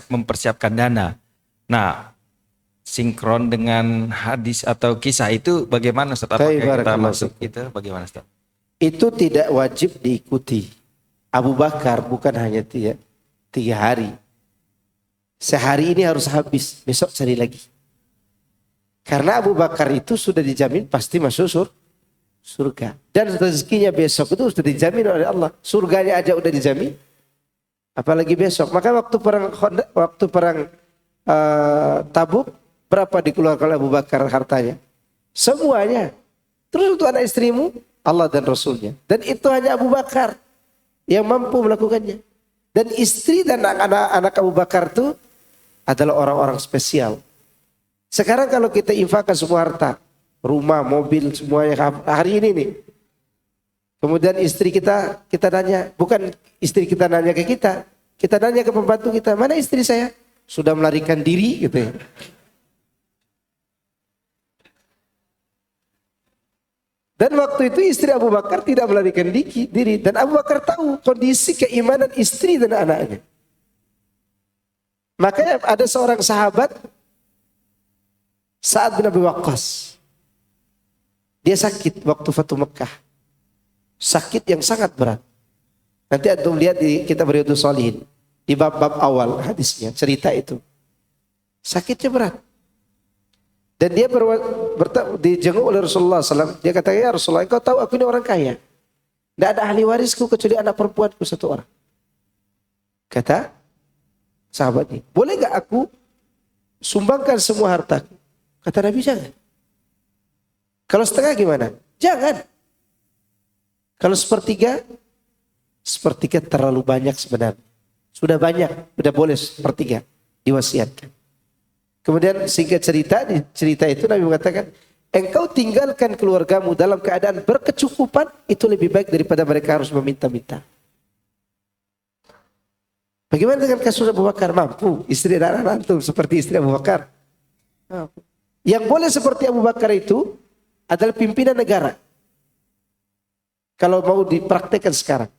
Speaker 2: mempersiapkan dana. Nah sinkron dengan hadis atau kisah itu bagaimana Ustaz? Apakah kita masuk itu bagaimana Ustaz?
Speaker 1: Itu tidak wajib diikuti. Abu Bakar bukan hanya 3 hari. Sehari ini harus habis, besok cari lagi. Karena Abu Bakar itu sudah dijamin pasti masuk surga. Dan rezekinya besok itu sudah dijamin oleh Allah. Surganya aja udah dijamin, apalagi besok. Maka waktu perang Tabuk, berapa dikeluarkan oleh Abu Bakar hartanya? Semuanya. Terus untuk anak istrimu, Allah dan Rasulnya. Dan itu hanya Abu Bakar yang mampu melakukannya. Dan istri dan anak-anak Abu Bakar itu adalah orang-orang spesial. Sekarang kalau kita infakkan semua harta, rumah, mobil, semuanya hari ini nih. Kemudian istri kita nanya, bukan istri kita nanya ke kita nanya ke pembantu kita, mana istri saya? Sudah melarikan diri gitu ya. Dan waktu itu istri Abu Bakar tidak melarikan diri. Dan Abu Bakar tahu kondisi keimanan istri dan anaknya. Makanya ada seorang sahabat, Sa'ad bin Abi Waqqas. Dia sakit waktu Fatu Mekah. sakit yang sangat berat. Nanti antum lihat di kitab Riyadhus Shalihin di bab-bab awal hadisnya cerita itu. Sakitnya berat. Dan dia dijenguk oleh Rasulullah SAW. Dia kata, ya Rasulullah, engkau tahu aku ini orang kaya. Tidak ada ahli warisku kecuali anak perempuanku satu orang. Kata sahabat ini, boleh gak aku sumbangkan semua hartaku? Kata Nabi, jangan. Kalau setengah gimana? Jangan. Kalau sepertiga terlalu banyak sebenarnya. Sudah banyak, sudah boleh sepertiga diwasiatkan. Kemudian singkat cerita, di cerita itu Nabi mengatakan, engkau tinggalkan keluargamu dalam keadaan berkecukupan, itu lebih baik daripada mereka harus meminta-minta. Bagaimana dengan kasus Abu Bakar? Mampu istri dan anak antum seperti istri Abu Bakar. Yang boleh seperti Abu Bakar itu adalah pimpinan negara. Kalau mau dipraktekkan sekarang.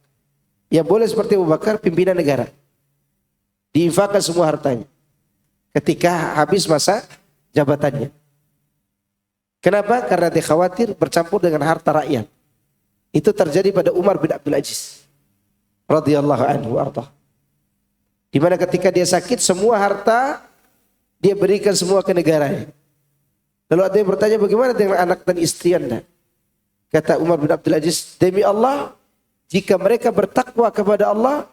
Speaker 1: Yang boleh seperti Abu Bakar, pimpinan negara. Diinfakkan semua hartanya ketika habis masa jabatannya. Kenapa? Karena dia khawatir bercampur dengan harta rakyat. Itu terjadi pada Umar bin Abdul Aziz radhiyallahu anhu arda. Di mana ketika dia sakit, semua harta dia berikan semua ke negaranya. Lalu ada yang bertanya, bagaimana dengan anak dan istri Anda? Kata Umar bin Abdul Aziz, demi Allah, jika mereka bertakwa kepada Allah,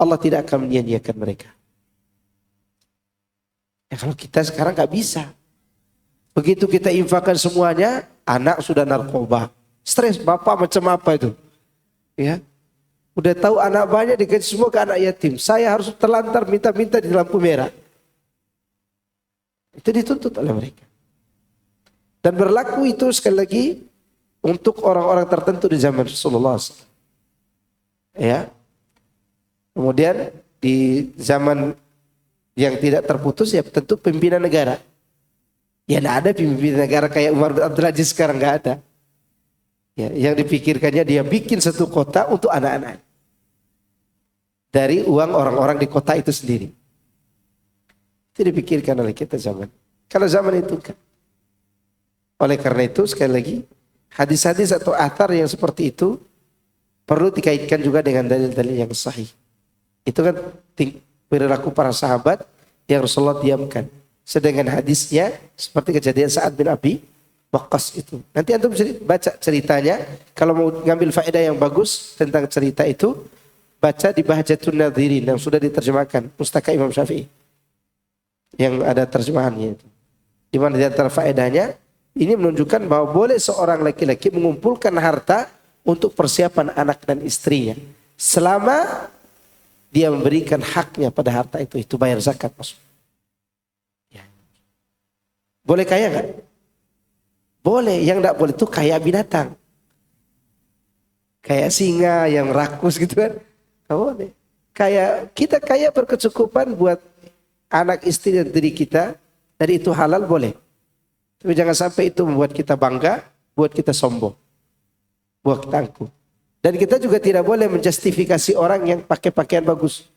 Speaker 1: Allah tidak akan menyia-nyiakan mereka. Ya kalau kita sekarang nggak bisa. Begitu kita infakkan semuanya, anak sudah narkoba. Stres, bapak macam apa itu? Ya. Udah tahu anak banyak dikasih semua ke anak yatim. Saya harus terlantar minta-minta di lampu merah. Itu dituntut oleh mereka. Dan berlaku itu sekali lagi untuk orang-orang tertentu di zaman Rasulullah SAW. Ya. Kemudian di zaman yang tidak terputus ya tentu pimpinan negara. Ya tidak ada pimpinan negara kayak Umar bin Abdul Aziz sekarang, nggak ada. Ya, yang dipikirkannya dia bikin satu kota untuk anak-anak. Dari uang orang-orang di kota itu sendiri. Itu dipikirkan oleh kita zaman. Kalau zaman itu kan. Oleh karena itu sekali lagi hadis-hadis atau athar yang seperti itu perlu dikaitkan juga dengan dalil-dalil yang sahih. Itu kan perilaku para sahabat yang Rasulullah diamkan. Sedangkan hadisnya seperti kejadian Sa'ad bin Abi Waqqas itu. Nanti antum bisa baca ceritanya. Kalau mau ngambil faedah yang bagus tentang cerita itu, baca di Bahjatun Nadhirin yang sudah diterjemahkan Pustaka Imam Syafi'i. Yang ada terjemahannya itu. Di mana di antara faedahnya ini menunjukkan bahwa boleh seorang laki-laki mengumpulkan harta untuk persiapan anak dan istrinya. Selama dia memberikan haknya pada harta itu bayar zakat maksud. Ya. Boleh kaya nggak? Boleh. Yang nggak boleh itu kayak binatang, kayak singa yang rakus gitu kan. Nggak boleh. Kayak kita kaya berkecukupan buat anak istri dan diri kita, dan itu halal boleh. Tapi jangan sampai itu membuat kita bangga, buat kita sombong, buat kita angkuh. Dan kita juga tidak boleh menjustifikasi orang yang pakai pakaian bagus.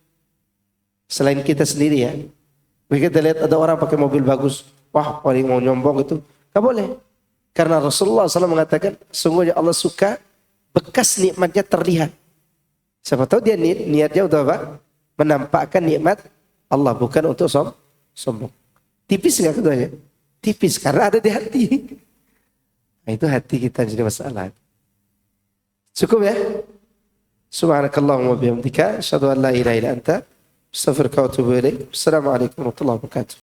Speaker 1: Selain kita sendiri ya. Kita lihat ada orang pakai mobil bagus. Wah, paling mau nyombong itu. Gak boleh. Karena Rasulullah SAW mengatakan, sungguhnya Allah suka bekas nikmatnya terlihat. Siapa tahu dia niatnya untuk apa? Menampakkan nikmat Allah, bukan untuk sombong. Tipis gak keduanya? Tipis, karena ada di hati. Nah, itu hati kita jadi masalah. Cukup ya? Subhanakallahumma bihamdika asyhadu an la ilaha illa anta astaghfiruka wa atubu ilaik. Assalamualaikum warahmatullahi wabarakatuh.